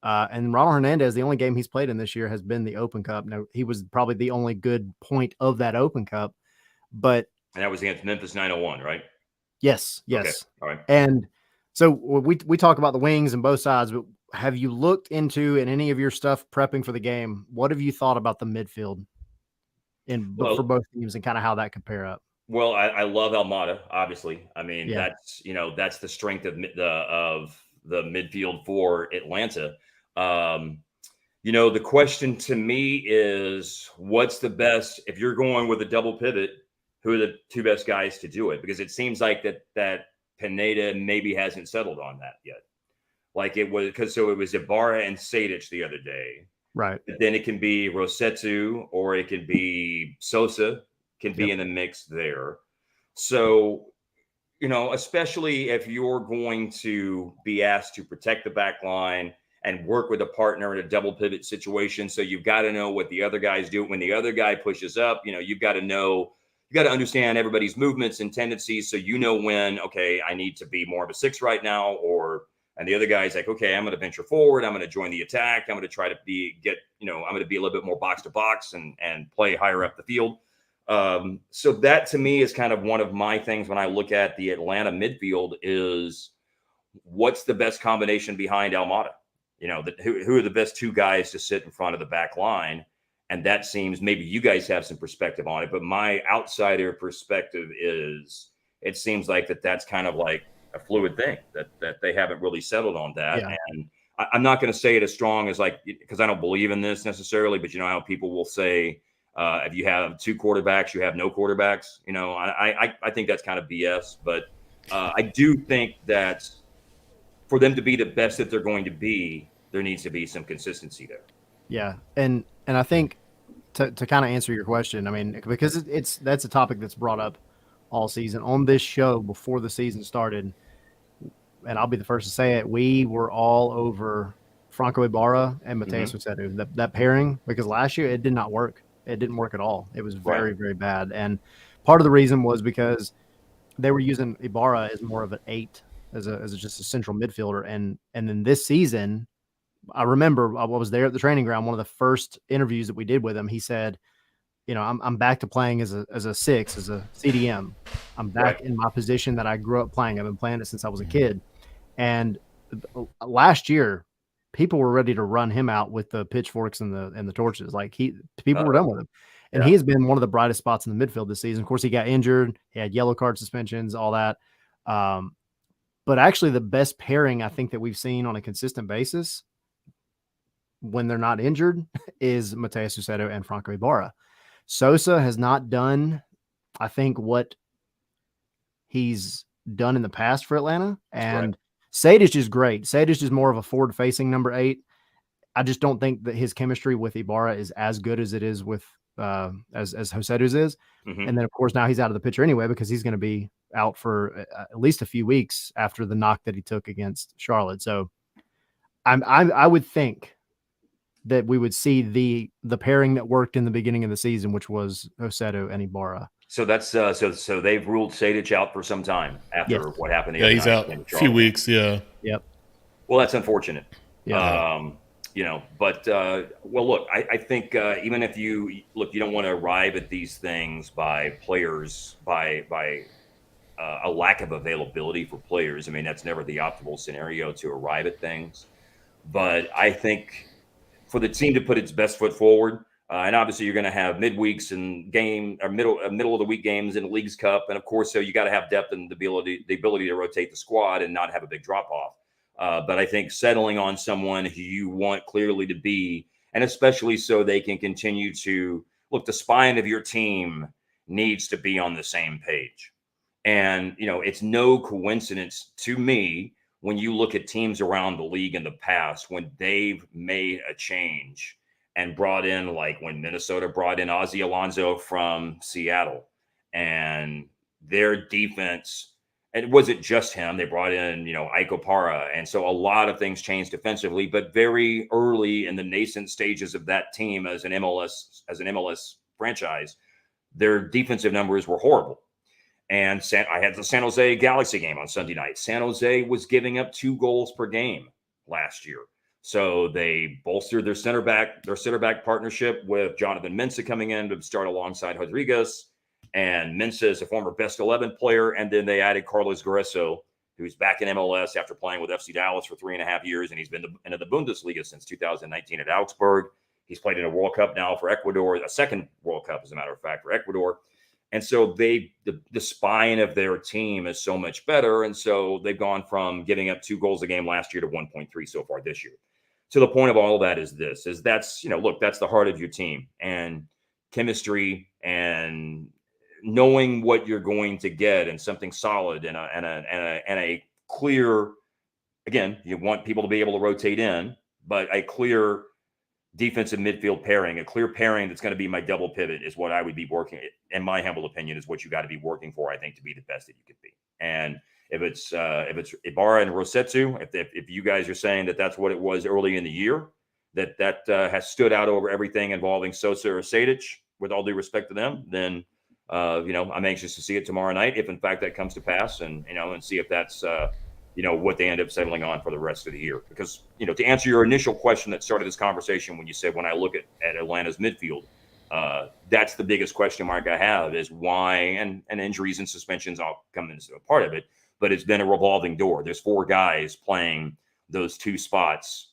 And Ronald Hernandez, the only game he's played in this year has been the Open Cup. Now, he was probably the only good point of that Open Cup, and that was against Memphis 901, right? Yes. Okay. All right. And so we talk about the wings and both sides, but have you looked into in any of your stuff prepping for the game? What have you thought about the midfield for both teams and kind of how that could pair up? Well, I love Almada, obviously. I mean, that's the strength of the midfield for Atlanta. The question to me is, what's the best if you're going with a double pivot? Who are the two best guys to do it? Because it seems like that Pineda maybe hasn't settled on that yet. Like it was it was Ibarra and Sadic the other day, right? But then it can be Rossetto or it can be Sosa. Can be in the mix there. So, especially if you're going to be asked to protect the back line and work with a partner in a double pivot situation. So you've got to know what the other guys do. When the other guy pushes up, you've got to understand everybody's movements and tendencies. So when, okay, I need to be more of a 6 right now, and the other guy's like, okay, I'm going to venture forward. I'm going to join the attack. I'm going to try to I'm going to be a little bit more box to box and play higher up the field. So that to me is kind of one of my things when I look at the Atlanta midfield is what's the best combination behind Almada? Who are the best two guys to sit in front of the back line? And that seems, maybe you guys have some perspective on it, but my outsider perspective is it seems like that's kind of like a fluid thing that they haven't really settled on that. Yeah. And I'm not going to say it as strong as because I don't believe in this necessarily, but how people will say, if you have 2 quarterbacks, you have no quarterbacks. I think that's kind of BS. But I do think that for them to be the best that they're going to be, there needs to be some consistency there. Yeah, and I think to kind of answer your question, I mean, because that's a topic that's brought up all season on this show before the season started, and I'll be the first to say it. We were all over Franco Ibarra and Mateus Rossetto, that pairing, because last year it did not work. It didn't work at all. It was very, very bad. And part of the reason was because they were using Ibarra as more of an 8, as just a central midfielder. And then this season, I remember I was there at the training ground. One of the first interviews that we did with him, he said, I'm back to playing as a 6, as a CDM. I'm back in my position that I grew up playing. I've been playing it since I was a kid. And last year, people were ready to run him out with the pitchforks and the torches. Like people were done with him. And he has been one of the brightest spots in the midfield this season. Of course, he got injured. He had yellow card suspensions, all that. But actually, the best pairing I think that we've seen on a consistent basis when they're not injured is Mateus Rossetto and Franco Ibarra. Sosa has not done, I think, what he's done in the past for Atlanta. And Sejdic is great. Sejdic is more of a forward-facing number 8. I just don't think that his chemistry with Ibarra is as good as it is with as Rossetto's is. And then, of course, now he's out of the picture anyway because he's going to be out for at least a few weeks after the knock that he took against Charlotte. So I would think that we would see the pairing that worked in the beginning of the season, which was Rossetto and Ibarra. So that's so they've ruled Sejdic out for some time after what happened. Yeah, he's out a few weeks. Yeah. Yep. Well, that's unfortunate. Yeah. But look, I think even if you don't want to arrive at these things by players by a lack of availability for players. I mean, that's never the optimal scenario to arrive at things. But I think for the team to put its best foot forward, and obviously you're going to have midweeks and middle of the week games in the League's Cup, and of course, so you got to have depth and the ability to rotate the squad and not have a big drop off. But I think settling on someone who you want clearly to be, and especially so they can continue to look, the spine of your team needs to be on the same page. And, it's no coincidence to me when you look at teams around the league in the past, when they've made a change and brought in, like when Minnesota brought in Ozzie Alonso from Seattle, and their defense, and it wasn't just him. They brought in, Ike Opara. And so a lot of things changed defensively, but very early in the nascent stages of that team as an MLS franchise, their defensive numbers were horrible. And I had the San Jose Galaxy game on Sunday night. San Jose was giving up 2 goals per game last year. So they bolstered their center back partnership with Jonathan Mensah coming in to start alongside Rodriguez. And Mensah is a former best 11 player. And then they added Carlos Grueso, who's back in MLS after playing with FC Dallas for 3.5 years. And he's been in the Bundesliga since 2019 at Augsburg. He's played in a World Cup now for Ecuador, a second World Cup, as a matter of fact, for Ecuador. And so the spine of their team is so much better. And so they've gone from giving up 2 goals a game last year to 1.3 so far this year. So the point of all of that is that's the heart of your team, and chemistry and knowing what you're going to get and something solid and a clear, again, you want people to be able to rotate in, but a clear defensive midfield pairing, a clear pairing that's going to be my double pivot is what I would be working, in my humble opinion, is what you got to be working for, I think, to be the best that you could be. And if it's Ibarra and Rossetto, if you guys are saying that that's what it was early in the year, that has stood out over everything involving Sosa or Sejdic, with all due respect to them, then I'm anxious to see it tomorrow night, if in fact that comes to pass, and see if that's what they end up settling on for the rest of the year. Because, to answer your initial question that started this conversation when you said, when I look at Atlanta's midfield, that's the biggest question mark I have, is why, and injuries and suspensions all come into a part of it, but it's been a revolving door. There's 4 guys playing those 2 spots.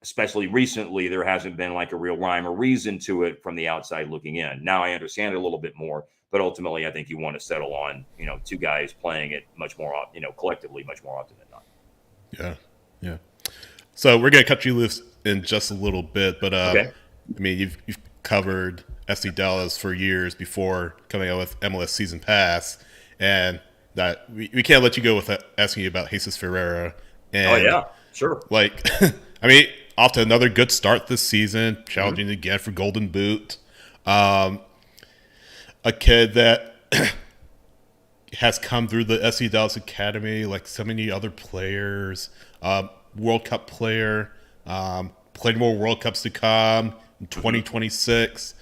Especially recently, there hasn't been like a real rhyme or reason to it from the outside looking in. Now I understand it a little bit more, but ultimately I think you want to settle on, 2 guys playing it much more, collectively much more often than not. Yeah. So we're going to cut you loose in just a little bit, but okay. I mean, you've covered FC Dallas for years before coming out with MLS Season Pass, and that we can't let you go without asking you about Jesus Ferreira. And oh yeah, sure. Like, I mean, off to another good start this season, challenging again for Golden Boot. A kid that has come through the SC Dallas Academy like so many other players. World Cup player, played more World Cups to come in 2026.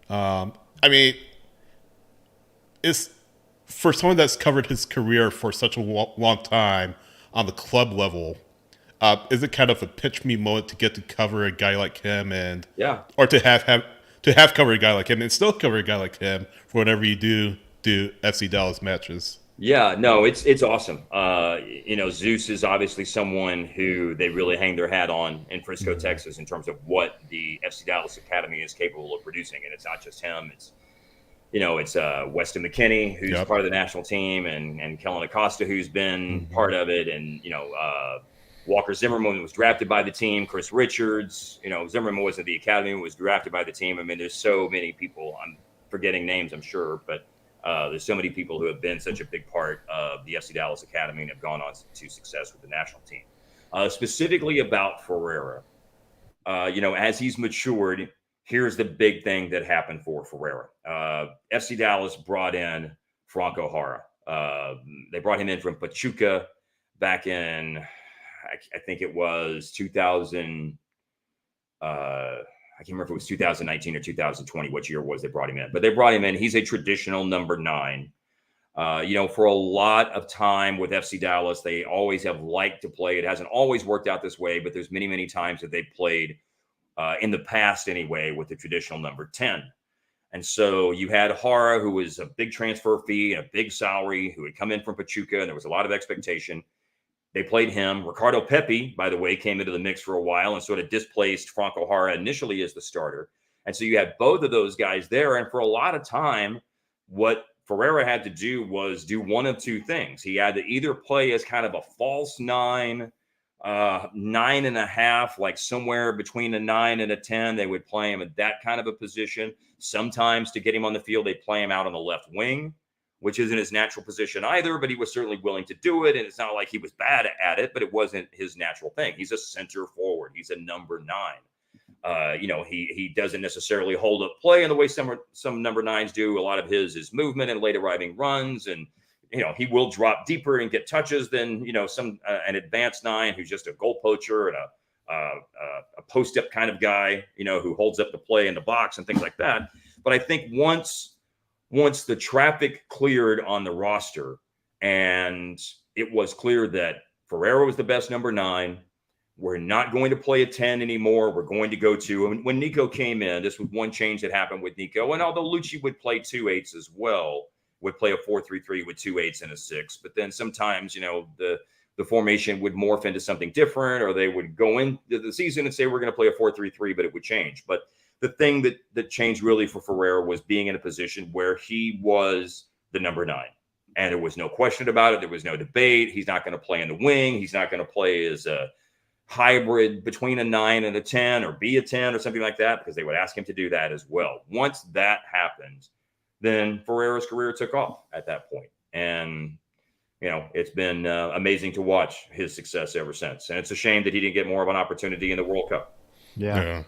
I mean, it's for someone that's covered his career for such a long time on the club level. Is it kind of a pitch me moment to get to cover a guy like him or to have covered a guy like him and still cover a guy like him for whenever you do FC Dallas matches? Yeah, no, it's awesome. Zeus is obviously someone who they really hang their hat on in Frisco, Texas, in terms of what the FC Dallas Academy is capable of producing. And it's not just him. It's Weston McKinney, who's part of the national team, and Kellen Acosta, who's been part of it. And, Walker Zimmerman was drafted by the team. Chris Richards, Zimmerman wasn't the academy, was drafted by the team. I mean, there's so many people. I'm forgetting names, I'm sure, but there's so many people who have been such a big part of the FC Dallas Academy and have gone on to success with the national team. Specifically about Ferreira, as he's matured, here's the big thing that happened for Ferreira. FC Dallas brought in Franco Jara. They brought him in from Pachuca back in, I think it was 2000. I can't remember if it was 2019 or 2020, which year it was they brought him in. But they brought him in. He's a traditional number 9. For a lot of time with FC Dallas, they always have liked to play. It hasn't always worked out this way, but there's many, many times that they've played in the past anyway with the traditional number 10. And so you had Jara, who was a big transfer fee and a big salary, who had come in from Pachuca, and there was a lot of expectation. They played him. Ricardo Pepi, by the way, came into the mix for a while and sort of displaced Franco Jara initially as the starter. And so you had both of those guys there. And for a lot of time, what Ferreira had to do was do one of two things. He had to either play as kind of a false 9, 9.5, like somewhere between a 9 and a 10. They would play him at that kind of a position. Sometimes to get him on the field, they play him out on the left wing, which isn't his natural position either, but he was certainly willing to do it. And it's not like he was bad at it, but it wasn't his natural thing. He's a center forward. He's a number 9. He doesn't necessarily hold up play in the way some number 9s do. A lot of his is movement and late arriving runs. And, he will drop deeper and get touches than, an advanced 9 who's just a goal poacher and a post-up kind of guy, who holds up the play in the box and things like that. But I think once the traffic cleared on the roster and it was clear that Ferreira was the best number 9, we're not going to play a 10 anymore. We're going to go to, and when Nico came in, this was one change that happened with Nico. And although Lucci would play 2 8s as well, would play a 4-3-3 with 2 8s and a 6. But then sometimes, the formation would morph into something different, or they would go into the season and say, we're going to play a 4-3-3, but it would change. But the thing that changed really for Ferreira was being in a position where he was the number 9. And there was no question about it. There was no debate. He's not going to play in the wing. He's not going to play as a hybrid between a 9 and a 10 or be a 10 or something like that, because they would ask him to do that as well. Once that happened, then Ferreira's career took off at that point. And, it's been amazing to watch his success ever since. And it's a shame that he didn't get more of an opportunity in the World Cup. Yeah.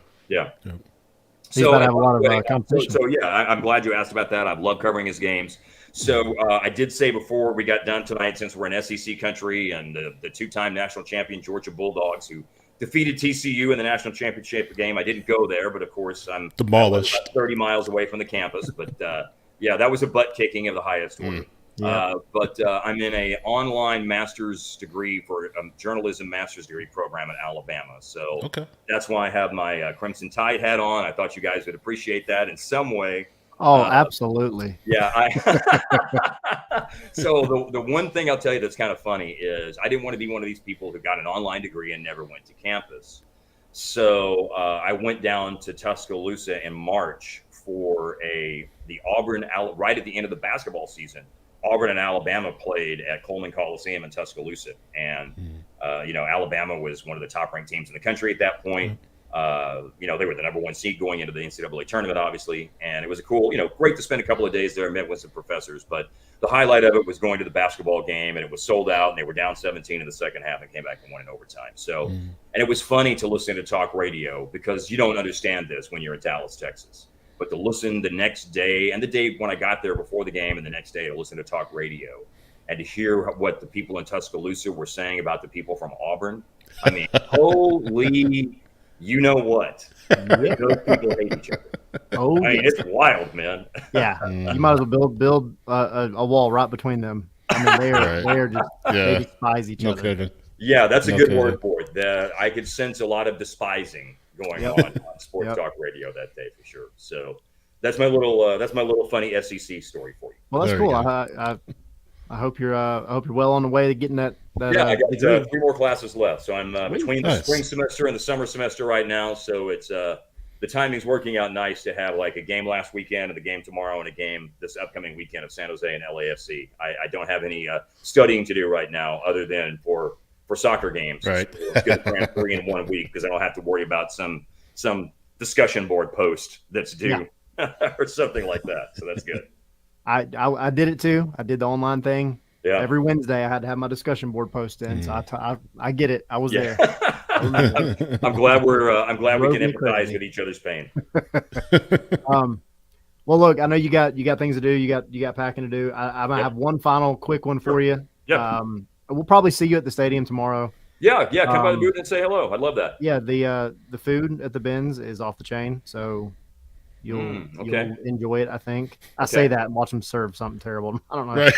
So, about to have a lot of competition. I'm glad you asked about that. I've loved covering his games. So I did say before we got done tonight, since we're in SEC country, and the 2-time national champion Georgia Bulldogs, who defeated TCU in the national championship game. I didn't go there, but of course I'm demolished about 30 miles away from the campus. But that was a butt kicking of the highest order. But I'm in a online master's degree for a journalism master's degree program in Alabama. So that's why I have my Crimson Tide hat on. I thought you guys would appreciate that in some way. Oh, absolutely. Yeah. So the one thing I'll tell you that's kind of funny is I didn't want to be one of these people who got an online degree and never went to campus. So I went down to Tuscaloosa in March for the Auburn, right at the end of the basketball season. Auburn and Alabama played at Coleman Coliseum in Tuscaloosa. And, Alabama was one of the top-ranked teams in the country at that point. They were the number 1 seed going into the NCAA tournament, obviously, and it was great to spend a couple of days there. I met with some professors, but the highlight of it was going to the basketball game, and it was sold out, and they were down 17 in the second half and came back and won in overtime. So, and it was funny to listen to talk radio because you don't understand this when you're in Dallas, Texas. But to listen the next day and the day when I got there before the game and the next day to listen to talk radio and to hear what the people in Tuscaloosa were saying about the people from Auburn. I mean, holy... You know what? Those people hate each other. Oh, I mean, it's wild, man. Yeah, you might as well build a wall right between them. I mean, they are just they despise each other. Kidding. Yeah, that's a good word for it. I could sense a lot of despising going on sports talk radio that day for sure. So that's my little funny SEC story for you. Well, that's cool. I hope you're well on the way to getting that. I got 3 more classes left, so I'm between the spring semester and the summer semester right now. So it's the timing's working out nice to have like a game last weekend and the game tomorrow and a game this upcoming weekend of San Jose and LAFC. I don't have any studying to do right now other than for soccer games. Right. So it's good to cram 3 in 1 week because I don't have to worry about some discussion board post that's due or something like that. So that's good. I did it too. I did the online thing. Yeah. Every Wednesday I had to have my discussion board post in. So I get it. I was there. I'm glad we can empathize with each other's pain. Well, look, I know you got things to do. You got packing to do. I might have one final quick one for you. Yep. We'll probably see you at the stadium tomorrow. Yeah. Come by the booth and say hello. I'd love that. Yeah. The food at the Benz is off the chain, so you'll enjoy it. I think I say that and watch them serve something terrible. I don't know. Right.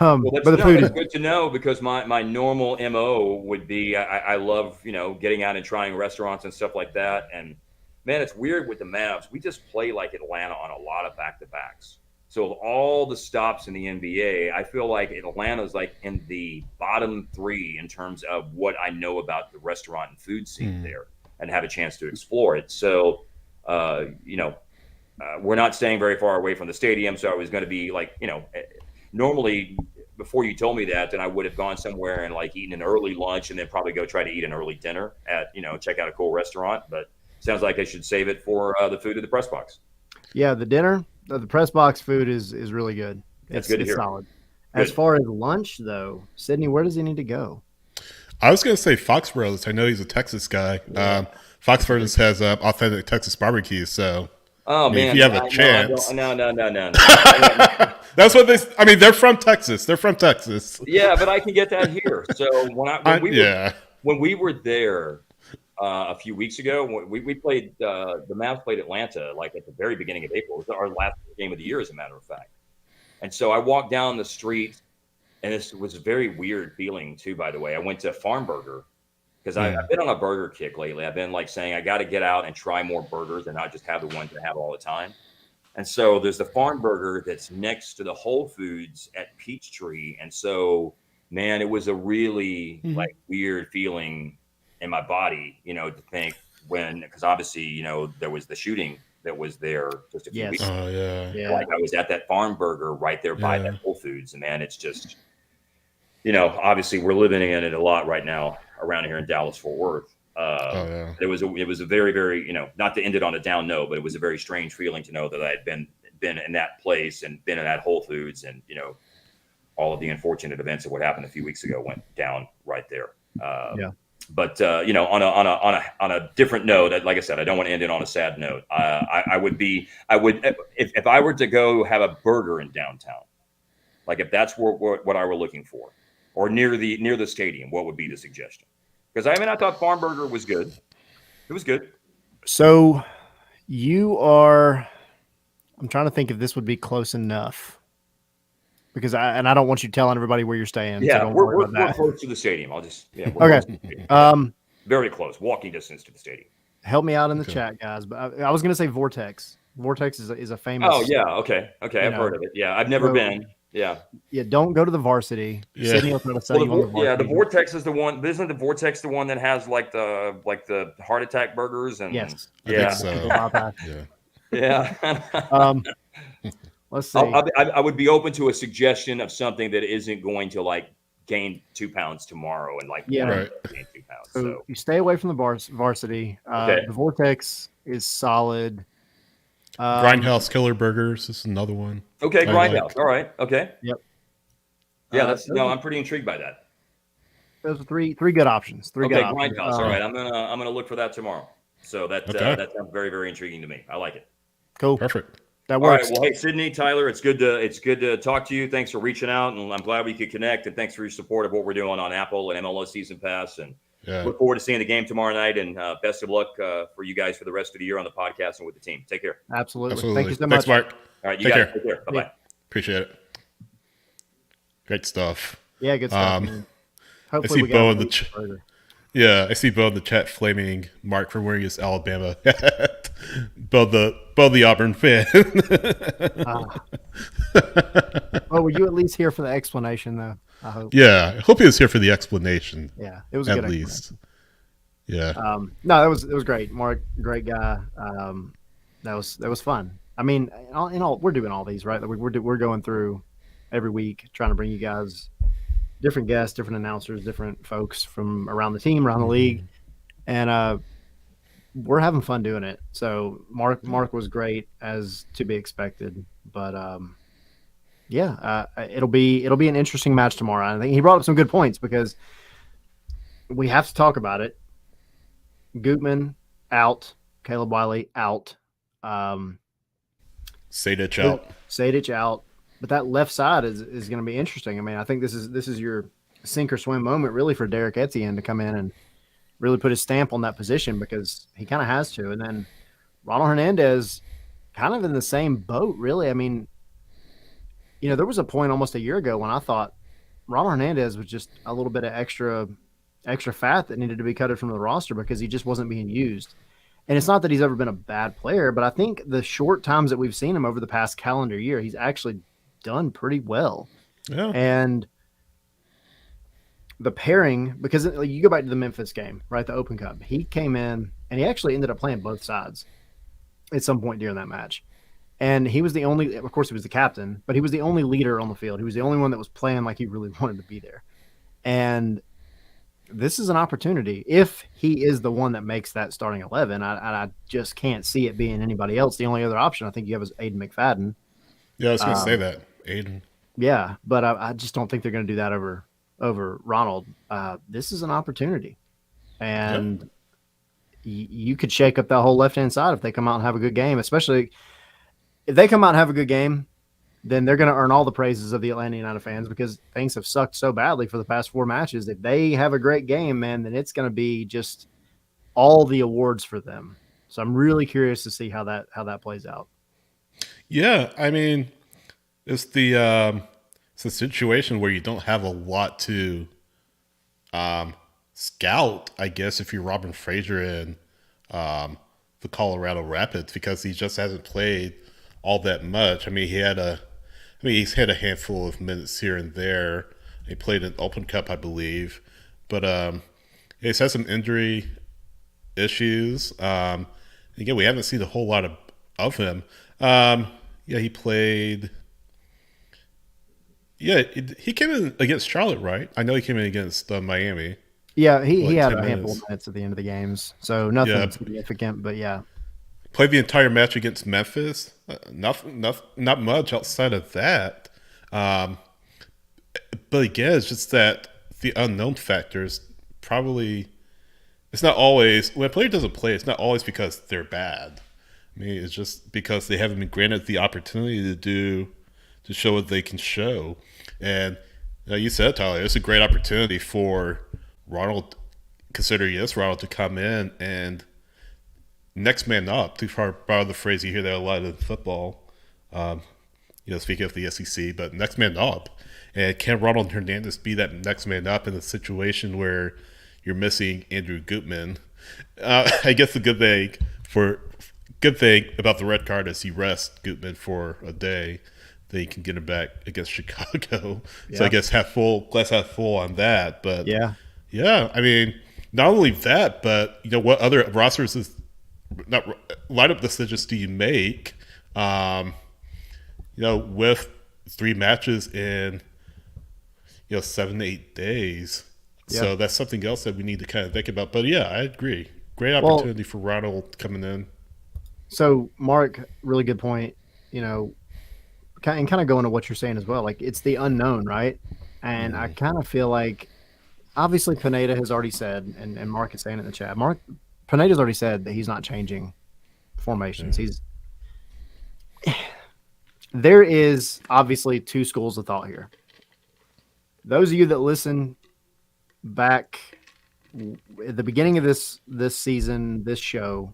But the food is good to know because my normal MO would be I love getting out and trying restaurants and stuff like that. And man, it's weird with the Mavs. We just play like Atlanta on a lot of back-to-backs. So of all the stops in the NBA, I feel like Atlanta's like in the bottom 3 in terms of what I know about the restaurant and food scene there and have a chance to explore it. So, we're not staying very far away from the stadium. So I was going to be like, normally before you told me that, then I would have gone somewhere and like eaten an early lunch and then probably go try to eat an early dinner at, check out a cool restaurant. But sounds like I should save it for the food at the press box. Yeah, the dinner, the press box food is really good. That's good to hear. Solid. As far as lunch, though, Sydney, where does he need to go? I was going to say Foxborough's. I know he's a Texas guy. Foxborough's has authentic Texas barbecue, so man, if you have a chance. No. That's what they're from Texas. Yeah, but I can get that here. So when we were there a few weeks ago, we played the Mavs played Atlanta like at the very beginning of April. It was our last game of the year, as a matter of fact. And so I walked down the street, and this was a very weird feeling too. By the way, I went to Farm Burger because I've been on a burger kick lately. I've been like saying I got to get out and try more burgers and not just have the ones I have all the time. And so there's the Farm Burger that's next to the Whole Foods at Peachtree. And so, man, it was a really like weird feeling in my body, to think because obviously, there was the shooting that was there just a few weeks ago. Oh, yeah. Like I was at that Farm Burger right there by that Whole Foods. And man, it's just, obviously we're living in it a lot right now around here in Dallas, Fort Worth. It was a very, very, not to end it on a down note, but it was a very strange feeling to know that I had been in that place and been in that Whole Foods and, all of the unfortunate events of what happened a few weeks ago went down right there. But on a different note, like I said, I don't want to end it on a sad note. If I were to go have a burger in downtown, like if that's what I were looking for, or near the stadium, what would be the suggestion? Because I thought Farm Burger was good. It was good. So I'm trying to think if this would be close enough. Because I don't want you telling everybody where you're staying. Yeah, so we're close to the stadium. Okay. Very close, walking distance to the stadium. Help me out in the chat, guys. But I was going to say Vortex. Vortex is a famous. Oh yeah, okay. I've heard of it. Yeah, I've never been. Yeah. Don't go to the Varsity. Yeah. Sydney will try to sell you on the Varsity. Yeah, the Vortex is the one. Isn't the Vortex the one that has like the heart attack burgers and? Yes. I think so. Yeah. Let's see. I would be open to a suggestion of something that isn't going to like gain 2 pounds tomorrow, and like Yeah. Right. gain 2 pounds. So So you stay away from the varsity. Okay. The Vortex is solid. Grindhouse Killer Burgers is another one. okay, I Grindhouse. like. All right. Okay. Yep. Yeah, Those I'm pretty intrigued by that. are three good options. Three good Okay, options. Grindhouse. All right, I'm gonna look for that tomorrow. So that Okay. that sounds very, very intriguing to me. I like it. Cool. Perfect. That All right. works. Well, hey, Sydney, Tyler, it's good to talk to you. Thanks for reaching out, and I'm glad we could connect. And thanks for your support of what we're doing on Apple and MLS Season Pass. And Yeah. look forward to seeing the game tomorrow night. And best of luck for you guys for the rest of the year on the podcast and with the team. Take care. Absolutely. Absolutely. Thank you so Thanks, much. Mark. All right, you Take guys care. take care. Bye bye. Appreciate it. Great stuff. Yeah, good stuff. man. Hopefully see we Bo got in the further. Yeah, I see Bo in the chat flaming Mark for wearing his Alabama hat. Bo the Auburn fan. Oh, were you at least here for the explanation, though? I hope. Yeah, I hope he was here for the explanation. Yeah, it was a At good least. Yeah. No, it was great. Mark, great guy. That was fun. I mean, in all we're doing all these right. We're going through every week trying to bring you guys different guests, different announcers, different folks from around the team, around the league, and we're having fun doing it. So Mark was great, as to be expected. But it'll be an interesting match tomorrow. I think he brought up some good points because we have to talk about it. Gutman out, Caleb Wiley out, Sadich out. Sadich out. But that left side is going to be interesting. I mean, I think this is your sink or swim moment really for Derek Etienne to come in and really put his stamp on that position because he kind of has to. And then Ronald Hernandez kind of in the same boat, really. I mean, there was a point almost a year ago when I thought Ronald Hernandez was just a little bit of extra fat that needed to be cut from the roster because he just wasn't being used. And it's not that he's ever been a bad player, but I think the short times that we've seen him over the past calendar year, he's actually done pretty well. Yeah. And the pairing, because you go back to the Memphis game, right? The Open Cup, he came in and he actually ended up playing both sides at some point during that match. And he was the only, of course he was the captain, but he was the only leader on the field. He was the only one that was playing like he really wanted to be there. And this is an opportunity. If he is the one that makes that starting 11, I just can't see it being anybody else. The only other option I think you have is Aiden McFadden. Yeah, I was going to say that. Aiden. Yeah, but I just don't think they're going to do that over Ronald. This is an opportunity. And you could shake up that whole left-hand side if they come out and have a good game, especially if they come out and have a good game, then they're going to earn all the praises of the Atlanta United fans because things have sucked so badly for the past 4 matches. If they have a great game, man, then it's going to be just all the awards for them. So I'm really curious to see how that plays out. Yeah, I mean, it's the situation where you don't have a lot to scout, I guess, if you're Robin Fraser in the Colorado Rapids because he just hasn't played all that much. I mean, he's had a handful of minutes here and there. He played an Open Cup, I believe, but he's had some injury issues. Again, we haven't seen a whole lot of him. He played. Yeah, he came in against Charlotte, right? I know he came in against Miami. Yeah, he had 10 a handful minutes. of minutes at the end of the games, so nothing significant. But yeah, Played the entire match against Memphis. Not much outside of that. But again, it's just that the unknown factors probably. It's not always when a player doesn't play. It's not always because they're bad. I mean, it's just because they haven't been granted the opportunity to show what they can show. And you said, Tyler, it's a great opportunity for Ronald, considering Ronald to come in and next man up, to borrow the phrase you hear that a lot in football, speaking of the SEC, but next man up. And can Ronald Hernandez be that next man up in a situation where you're missing Andrew Gutman? I guess the good thing about the red card is he rests Gutman for a day. They can get him back against Chicago. Yeah. So I guess glass half full on that. But yeah, I mean, not only that, but what other rosters lineup decisions do you make? With 3 matches in 7 to 8 days. Yeah. So that's something else that we need to kind of think about. But yeah, I agree. Great Well, opportunity for Ronald coming in. so Mark, really good point. You know, and kind of going to what you're saying as well. Like it's the unknown, right? And I kind of feel like obviously Pineda has already said, and Mark is saying it in the chat. Pineda's already said that he's not changing formations. There is obviously two schools of thought here. Those of you that listen back at the beginning of this season, this show,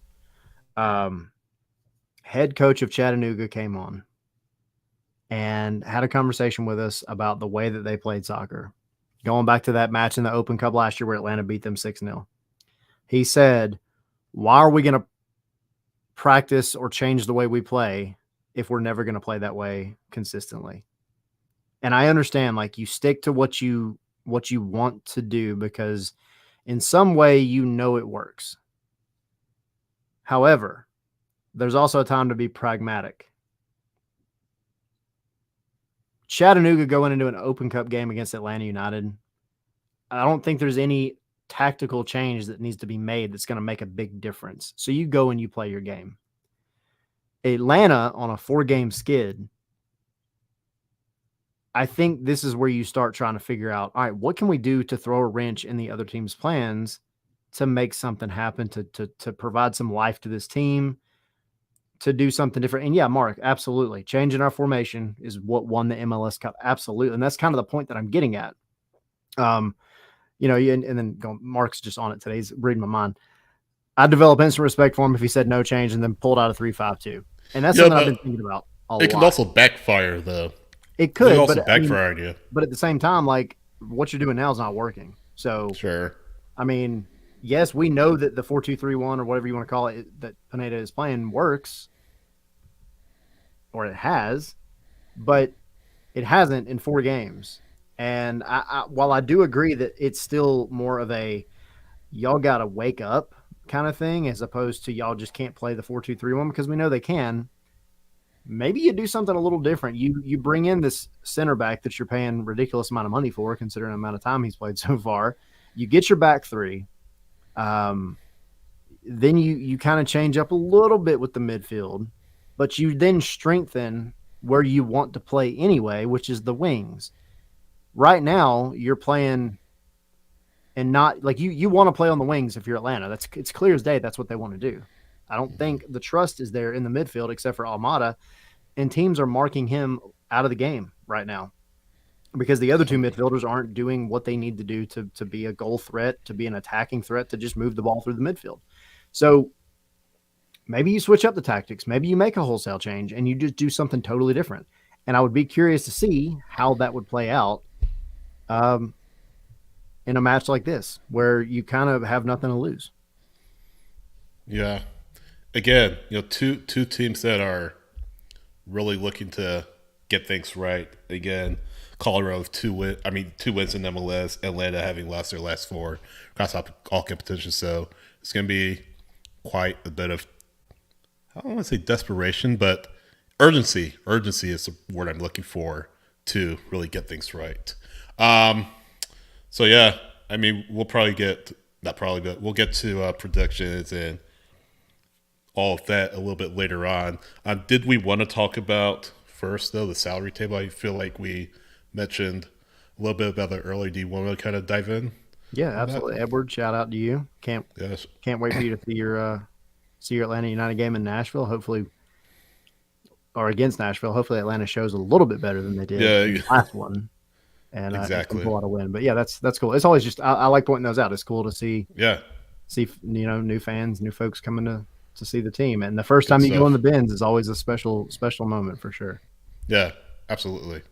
head coach of Chattanooga came on and had a conversation with us about the way that they played soccer. Going back to that match in the Open Cup last year where Atlanta beat them 6-0. He said, why are we going to practice or change the way we play if we're never going to play that way consistently? And I understand, like, you stick to what you want to do because in some way you know it works. However, there's also a time to be pragmatic. Chattanooga going into an Open Cup game against Atlanta United, I don't think there's any tactical change that needs to be made that's going to make a big difference. So you go and you play your game. Atlanta on a 4-game skid, I think this is where you start trying to figure out, all right, what can we do to throw a wrench in the other team's plans to make something happen, to provide some life to this team, to do something different. And yeah, Mark, absolutely. Changing our formation is what won the MLS Cup. Absolutely. And that's kind of the point that I'm getting at. And then Mark's just on it today. He's reading my mind. I develop instant respect for him if he said no change and then pulled out a 3-5-2. And that's something I've been thinking about a lot. It can also backfire, though. It could. It also backfire on you. But at the same time, like, what you're doing now is not working. So, sure. I mean, yes, we know that the 4-2-3-1 or whatever you want to call it that Pineda is playing works, or it has, but it hasn't in 4 games. And while I do agree that it's still more of a y'all got to wake up kind of thing as opposed to y'all just can't play the 4-2-3-1 because we know they can. Maybe you do something a little different. You bring in this center back that you're paying ridiculous amount of money for, considering the amount of time he's played so far. You get your back 3. Then you kind of change up a little bit with the midfield, but you then strengthen where you want to play anyway, which is the wings. Right now, you're playing and not like you want to play on the wings if you're Atlanta. It's clear as day that's what they want to do. I don't think the trust is there in the midfield except for Almada, and teams are marking him out of the game right now because the other 2 midfielders aren't doing what they need to do to be a goal threat, to be an attacking threat, to just move the ball through the midfield. So maybe you switch up the tactics. Maybe you make a wholesale change and you just do something totally different. And I would be curious to see how that would play out in a match like this where you kind of have nothing to lose. Yeah. Again, two teams that are really looking to get things right. Again, Colorado with 2 wins in MLS, Atlanta having lost their last 4 across all competitions. So it's going to be quite a bit of, I don't want to say desperation, but urgency. Urgency is the word I'm looking for to really get things right. So yeah, I mean, we'll probably get we'll get to predictions and all of that a little bit later on. Did we want to talk about first though the salary table? I feel like we mentioned a little bit about it earlier. Do you want to kind of dive in? Yeah, absolutely. Edward, shout out to you. Can't wait for you to see your Atlanta United game in Nashville. Hopefully, or against Nashville. Hopefully, Atlanta shows a little bit better than they did in the last one. And exactly, pull out a win. But yeah, that's cool. It's always just I like pointing those out. It's cool to see new fans, new folks coming to see the team. And the first time you go in the bins is always a special moment for sure. Yeah, absolutely.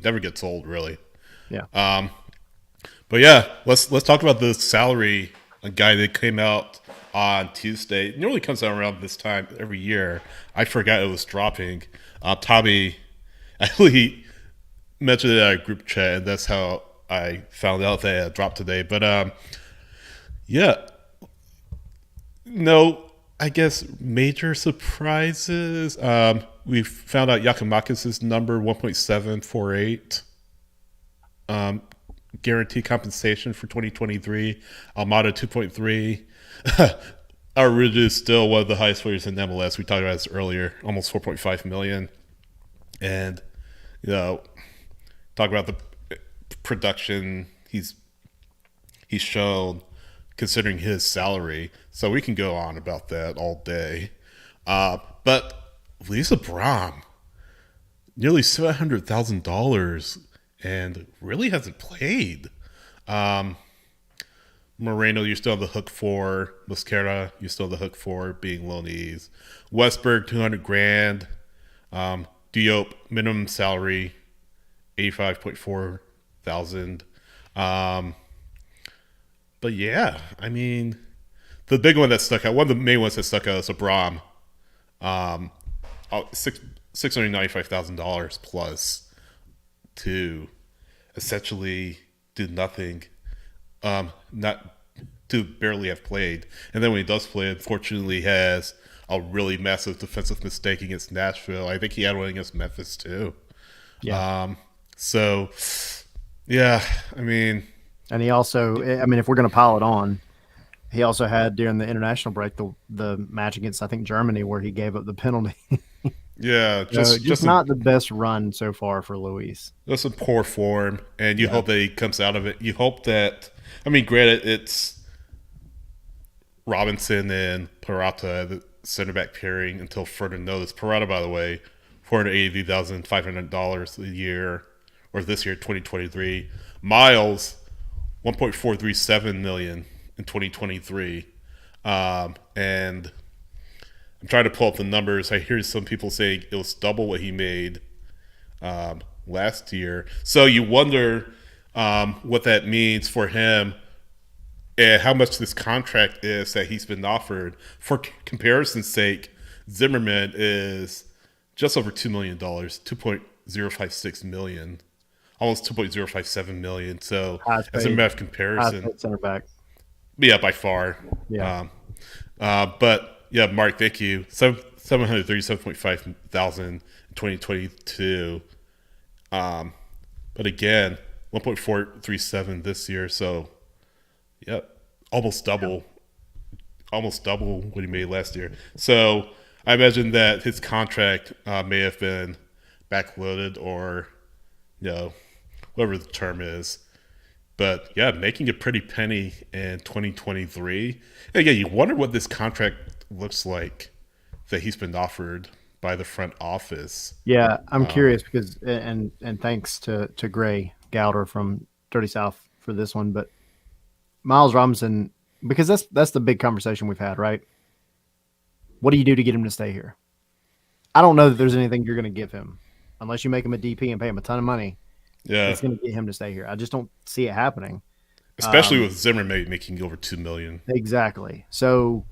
Never gets old, really. Yeah. But yeah, let's talk about the salary. A guy that came out on Tuesday. It normally comes out around this time every year. I forgot it was dropping. Tommy actually mentioned it in our group chat, and that's how I found out that it dropped today. But yeah, no, I guess major surprises. We found out Yakimakis' number 1.748. guaranteed compensation for 2023. Almada 2.3. Aruda is still one of the highest players in MLS. We talked about this earlier, almost 4.5 million. And talk about the production he's shown considering his salary. So we can go on about that all day. But Lisa Brom, nearly $700,000 and really hasn't played. Moreno, you're still on the hook for. Mosquera, you're still on the hook for being loanees. Westberg, $200,000. Diop, minimum salary, $85.4 thousand. But yeah, I mean, the big one that stuck out, one of the main ones that stuck out is Abram. $695,000 plus to essentially do nothing, not to barely have played. And then when he does play, unfortunately has a really massive defensive mistake against Nashville. I think he had one against Memphis too. Yeah. So, yeah, I mean... And he also, I mean, if we're going to pile it on, he also had during the international break the match against, I think, Germany where he gave up the penalty. Yeah, just not the best run so far for Luis. That's a poor form, and you hope that he comes out of it. You hope that, I mean, granted, it's Robinson and Parata, the center back pairing, until further notice. Parata, by the way, $480,500 a year, or this year, 2023. Miles, $1.437 million in 2023, and I'm trying to pull up the numbers. I hear some people saying it was double what he made last year. So you wonder what that means for him and how much this contract is that he's been offered. For comparison's sake, Zimmerman is just over $2 million, $2.056 million. Almost $2.057 million. So as a matter of comparison, center back. Yeah, by far. Yeah. But yeah, Mark, thank you. 737.5 thousand in 2022. But again, 1.437 this year. So yeah, almost double what he made last year. So I imagine that his contract may have been backloaded or whatever the term is. But yeah, making a pretty penny in 2023. And again, you wonder what this contract looks like that he's been offered by the front office. Yeah, I'm curious because, and thanks to Gray Gowder from Dirty South for this one, but Miles Robinson, because that's the big conversation we've had, right? What do you do to get him to stay here? I don't know that there's anything you're going to give him unless you make him a DP and pay him a ton of money. Yeah, it's going to get him to stay here. I just don't see it happening, especially with Zimmerman making over $2 million. Exactly. So,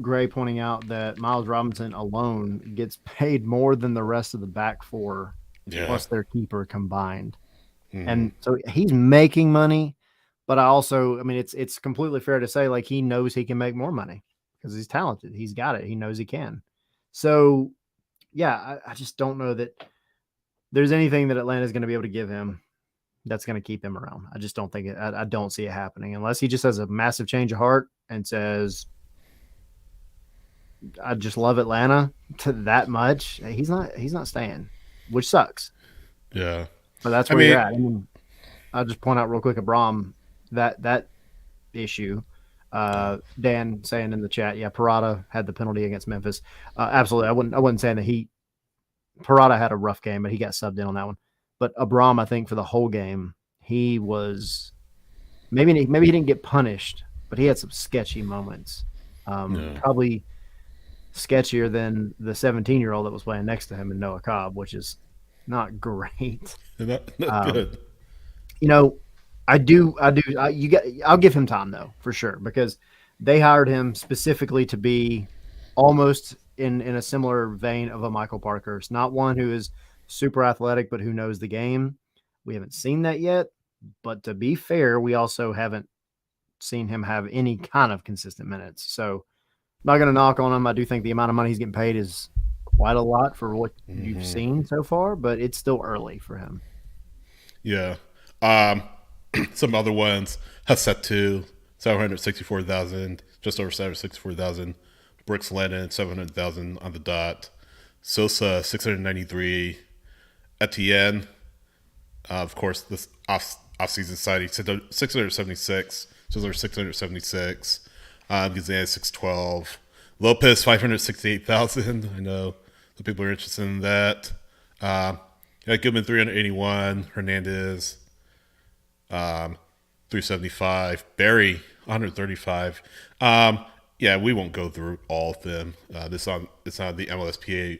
Gray pointing out that Miles Robinson alone gets paid more than the rest of the back four, plus their keeper combined, and so he's making money. But I mean, it's completely fair to say like he knows he can make more money because he's talented. He's got it. He knows he can. So, yeah, I just don't know that there's anything that Atlanta is going to be able to give him that's going to keep him around. I just don't think it. I don't see it happening unless he just has a massive change of heart and says, "I just love Atlanta to that much." He's not staying, which sucks. Yeah, but that's where you're at. I mean, I'll just point out real quick, Abram, that issue. Dan saying in the chat, yeah, Parada had the penalty against Memphis. Absolutely, I wasn't saying that Parada had a rough game, but he got subbed in on that one. But Abram, I think for the whole game, he was maybe he didn't get punished, but he had some sketchy moments. Probably sketchier than the 17-year-old that was playing next to him in Noah Cobb, which is not great. Not good. I'll give him time though, for sure, because they hired him specifically to be almost in a similar vein of a Michael Parker. It's not one who is super athletic, but who knows the game. We haven't seen that yet, but to be fair, we also haven't seen him have any kind of consistent minutes. So I'm not going to knock on him. I do think the amount of money he's getting paid is quite a lot for what you've seen so far, but it's still early for him. Yeah. Some other ones. Hasetu, 764,000, just over 764,000. Brooks Lennon, 700,000 on the dot. Sosa, 693. Etienne, of course, this off-season signing, 676. Just over 676. Gazan, 612. Lopez, 568,000. I know the people are interested in that. Goodman, 381. Hernandez, 375. Barry, 135. Yeah, we won't go through all of them. It's on the MLSPA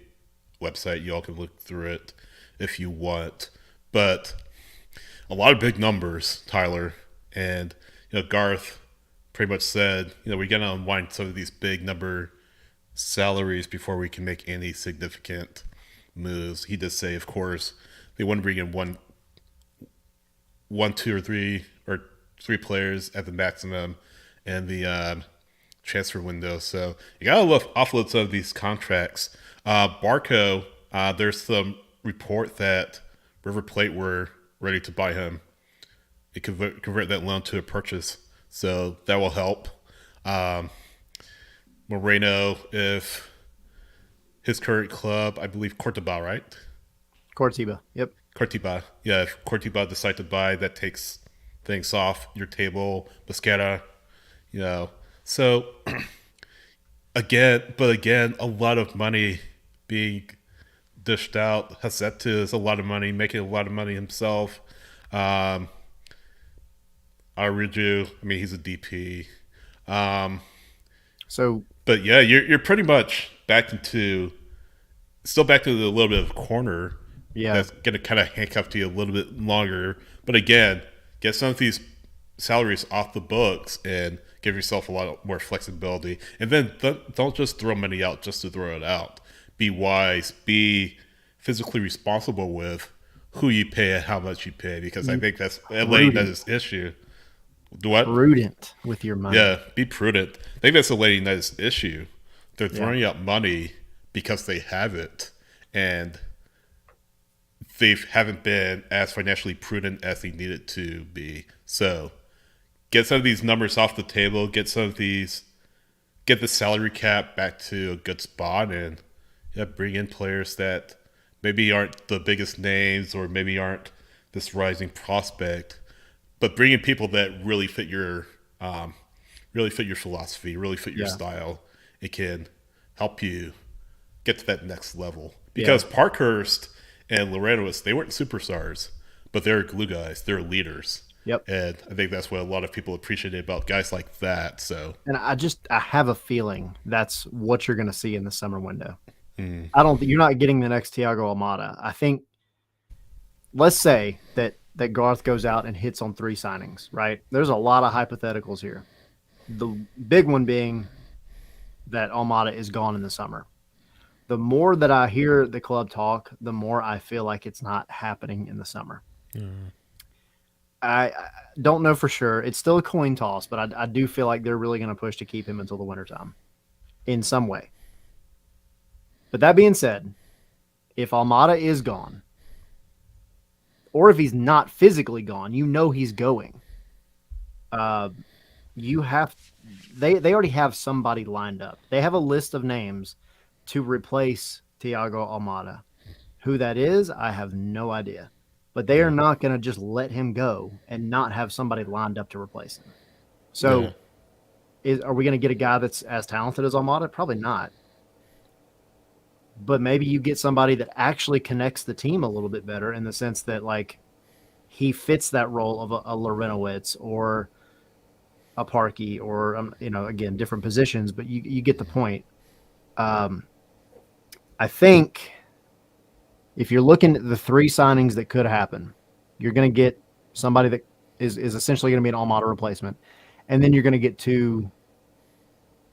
website. You all can look through it if you want. But a lot of big numbers, Tyler. And, Garth pretty much said, we got to unwind some of these big number salaries before we can make any significant moves. He did say, of course, they want to bring in one, two, or three players at the maximum in the transfer window. So you got to offload some of these contracts. Barco, there's some report that River Plate were ready to buy him. It convert that loan to a purchase. So that will help. Moreno, if his current club, I believe Cordoba, right? Cortiba. Yep. Cortiba. Yeah, if Cortiba decide to buy, that takes things off your table. Mosquera, So, again, a lot of money being dished out. Hasetu is a lot of money, making a lot of money himself. Ariju, he's a DP. But yeah, you're pretty much back to the little bit of corner. Yeah, that's gonna kind of handcuff to you a little bit longer. But again, get some of these salaries off the books and give yourself a lot more flexibility. And then don't just throw money out just to throw it out. Be wise. Be physically responsible with who you pay and how much you pay, because I think that's Atlanta's issue. What? Prudent with your money. Yeah, be prudent. I think that's Atlanta's issue. They're throwing out money because they have it, and they haven't been as financially prudent as they needed to be. So get some of these numbers off the table, get the salary cap back to a good spot, and bring in players that maybe aren't the biggest names or maybe aren't this rising prospect, but bring in people that really fit your philosophy, really fit your style. It can help you get to that next level. Because Parkhurst and Lorenos, they weren't superstars, but they're glue guys. They're leaders. Yep. And I think that's what a lot of people appreciate about guys like that. So, and I have a feeling that's what you're going to see in the summer window. Mm. You're not getting the next Thiago Almada. I think, let's say that Garth goes out and hits on 3 signings, right? There's a lot of hypotheticals here. The big one being that Almada is gone in the summer. The more that I hear the club talk, the more I feel like it's not happening in the summer. Mm. I don't know for sure. It's still a coin toss, but I do feel like they're really going to push to keep him until the wintertime in some way. But that being said, if Almada is gone, or if he's not physically gone, he's going. They already have somebody lined up. They have a list of names to replace Thiago Almada. Who that is, I have no idea. But they are not going to just let him go and not have somebody lined up to replace him. So, are we going to get a guy that's as talented as Almada? Probably not. But maybe you get somebody that actually connects the team a little bit better, in the sense that, like, he fits that role of a Lorenowitz or a Parkey, or again, different positions, but you get the point. I think if you're looking at the 3 signings that could happen, you're going to get somebody that is essentially going to be an Almada replacement, and then you're going to get 2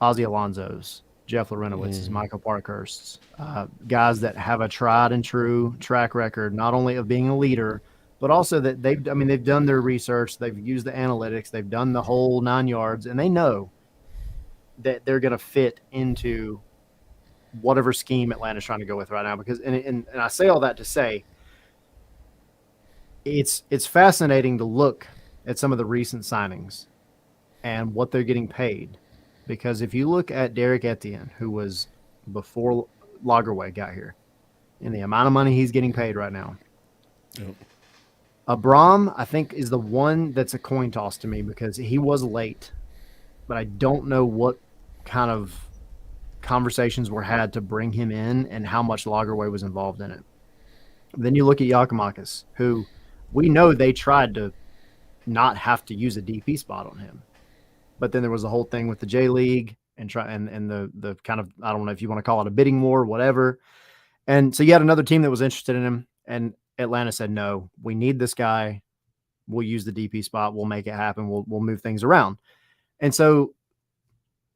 Ozzy Alonsos, Jeff Lorenowitz, Michael Parkhursts, guys that have a tried and true track record, not only of being a leader, but also that they've done their research, they've used the analytics, they've done the whole 9 yards, and they know that they're going to fit into whatever scheme Atlanta's trying to go with right now. Because and I say all that to say, it's fascinating to look at some of the recent signings and what they're getting paid, because if you look at Derek Etienne, who was before Lagerwey got here, and the amount of money he's getting paid right now. Yep. Abram, I think, is the one that's a coin toss to me because he was late, but I don't know what kind of conversations were had to bring him in and how much Lagerwey was involved in it. Then you look at Yakimakis, who we know they tried to not have to use a DP spot on him. But then there was the whole thing with the J League and the kind of, I don't know if you want to call it a bidding war, whatever. And so you had another team that was interested in him, and Atlanta said, no, we need this guy. We'll use the DP spot. We'll make it happen. We'll move things around. And so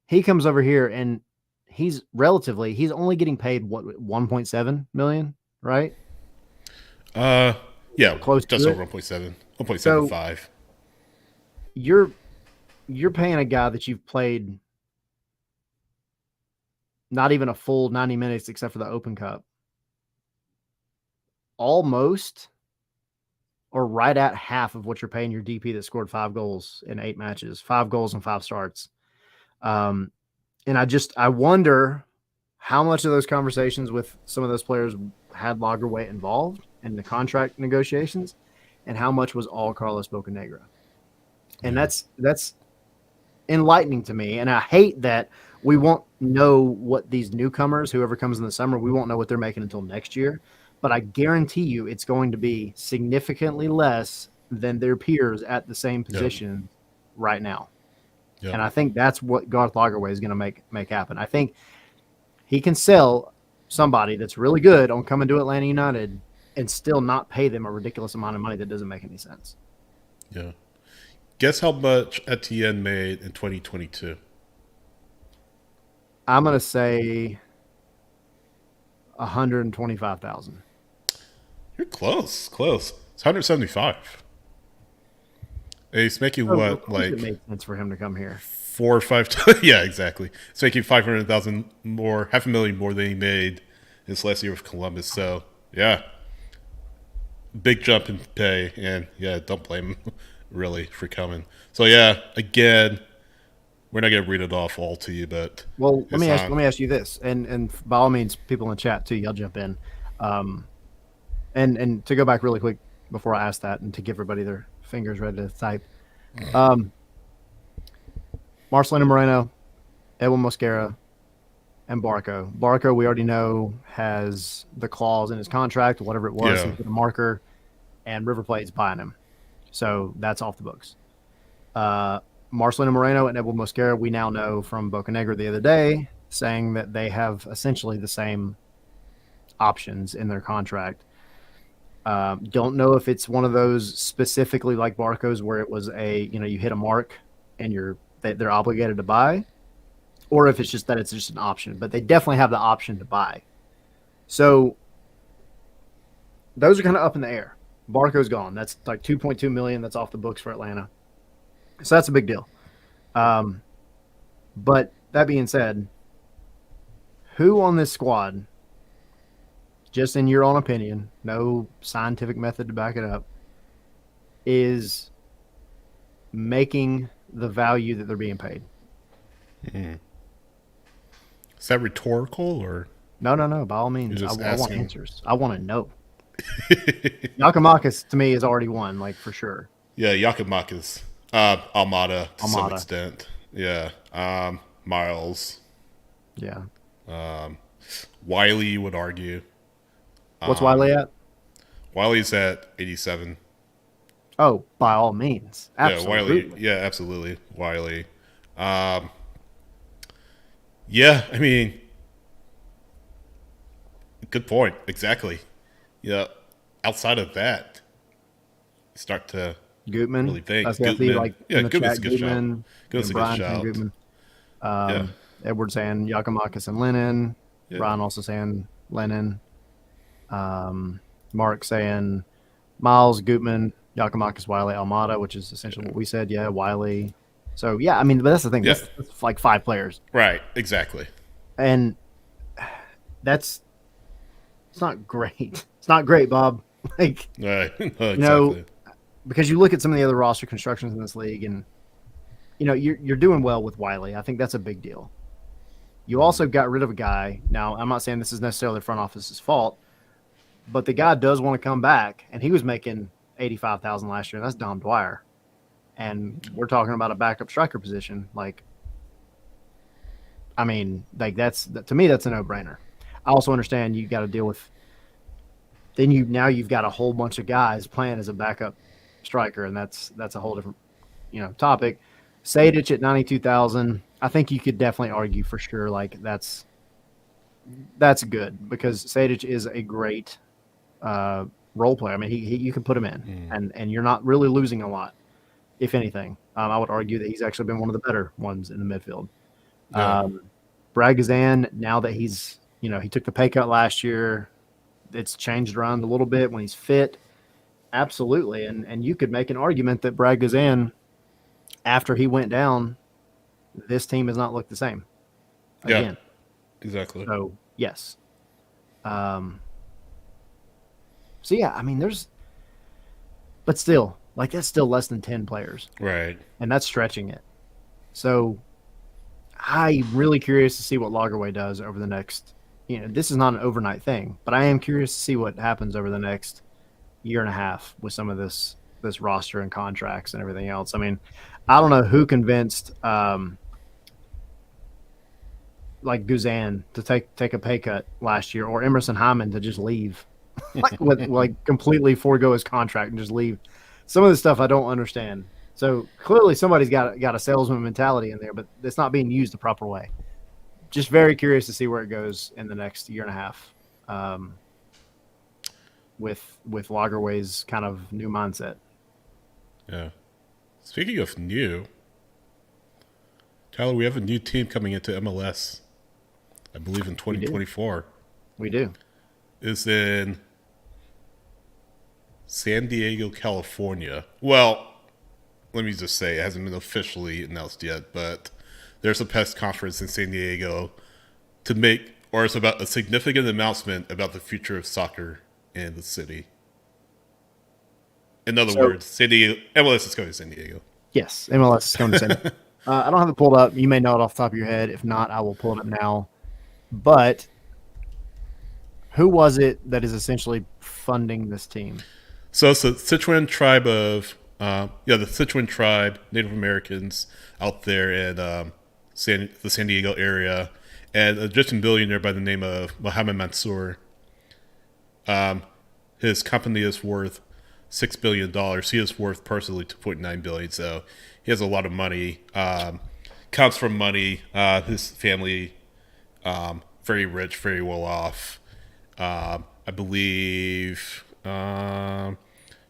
he comes over here, and he's only getting paid what, 1.7 million, right? Yeah, close just to over 1.7, 1.75. So you're paying a guy that you've played not even a full 90 minutes except for the Open Cup, almost or right at half of what you're paying your DP that scored 5 goals in 8 matches, 5 goals and 5 starts. And I wonder how much of those conversations with some of those players had Lagerwey involved in the contract negotiations, and how much was all Carlos Bocanegra. And that's enlightening to me. And I hate that we won't know what these newcomers, whoever comes in the summer, we won't know what they're making until next year. But I guarantee you it's going to be significantly less than their peers at the same position right now. Yep. And I think that's what Garth Lagerwey is going to make happen. I think he can sell somebody that's really good on coming to Atlanta United and still not pay them a ridiculous amount of money that doesn't make any sense. Yeah. Guess how much Etienne made in 2022? I'm going to say 125,000. You're close. It's 175. He's making what, like, it makes sense for him to come here. 4 or 5 times. Yeah, exactly. It's making 500,000 more, $500,000 more than he made his last year with Columbus. So yeah, big jump in pay, and yeah, don't blame him really for coming. So yeah, again, we're not gonna read it off all to you, but well, let me ask you this, and by all means, people in the chat too, y'all jump in. And to go back really quick before I ask that, and to give everybody their fingers ready to type. Marcelino Moreno, Edwin Mosquera, and Barco. Barco, we already know, has the clause in his contract, whatever it was, he put a marker, and River Plate's buying him. So that's off the books. Marcelino Moreno and Edwin Mosquera, we now know from Bocanegra the other day, saying that they have essentially the same options in their contract. Don't know if it's one of those specifically like Barco's where it was you hit a mark and they're obligated to buy, or if it's just that it's just an option, but they definitely have the option to buy. So those are kind of up in the air. Barco's gone. That's like 2.2 million. That's off the books for Atlanta. So that's a big deal. But that being said, who on this squad, just in your own opinion, no scientific method to back it up, is making the value that they're being paid? Is that rhetorical or? No. By all means, I want answers. I want to know. Yakimakis to me is already one, like for sure. Yeah, Yakimakis, Almada to some extent. Yeah, Miles. Yeah. Wiley, you would argue. What's Wiley at? Wiley's at 87. Oh, by all means, absolutely. Yeah, absolutely, Wiley. Yeah, I mean, good point. Exactly. Yeah, outside of that, you start to Gutman. really think. Gutman's a good shout. Gutman's a good shout. Gutman. Edward saying Yakimakis and Lennon. Yeah. Brian also saying Lennon. Mark saying Miles, Gutman, Yakimakis, Wiley, Almada, which is essentially what we said. Yeah, Wiley. So, yeah, I mean, but that's the thing. Yeah. That's like 5 players. Right, exactly. And it's not great. It's not great, Bob. Like, Right. No, you know, exactly. because you look at some of the other roster constructions in this league, and you're doing well with Wiley. I think that's a big deal. You also got rid of a guy. Now, I'm not saying this is necessarily the front office's fault, but the guy does want to come back, and he was making 85,000 last year. And that's Dom Dwyer, and we're talking about a backup striker position. Like, I mean, like to me, that's a no-brainer. I also understand you got to deal with. Then you've got a whole bunch of guys playing as a backup striker, and that's a whole different topic. Sejdic at 92,000. I think you could definitely argue for sure like that's good because Sejdic is a great role player. I mean, you can put him in, and you're not really losing a lot, if anything. I would argue that he's actually been one of the better ones in the midfield. Yeah. Brad Guzan, now that he's he took the pay cut last year, it's changed around a little bit when he's fit. Absolutely, and you could make an argument that Brad Guzan, after he went down, this team has not looked the same again. Yeah, exactly. So yes. So yeah, I mean, but still, like that's still less than 10 players, Right. and that's stretching it. So I'm really curious to see what Lagerwey does over the next. This is not an overnight thing, but I am curious to see what happens over the next year and a half with some of this roster and contracts and everything else. I mean, I don't know who convinced like Guzan to take a pay cut last year, or Emerson Hyman to just leave, like completely forego his contract and just leave. Some of the stuff I don't understand. So clearly somebody's got a salesman mentality in there, but it's not being used the proper way. Just very curious to see where it goes in the next year and a half, with Lagerwey's kind of new mindset. Yeah. Speaking of new, Tyler, we have a new team coming into MLS, I believe in 2024. We do. Is in San Diego, California. Well, let me just say, it hasn't been officially announced yet, but there's a press conference in San Diego to make, or it's about a significant announcement about the future of soccer in the city. In other words, San Diego, MLS is going to San Diego. Yes, MLS is going to San Diego. I don't have it pulled up. You may know it off the top of your head. If not, I will pull it up now. But who was it that is essentially funding this team? So it's the Sichuan tribe of, the Sichuan tribe, Native Americans out there in the San Diego area, and an Egyptian billionaire by the name of Mohammed Mansour. His company is worth $6 billion. He is worth personally $2.9 billion. So he has a lot of money. Comes from money. His family, very rich, very well off. I believe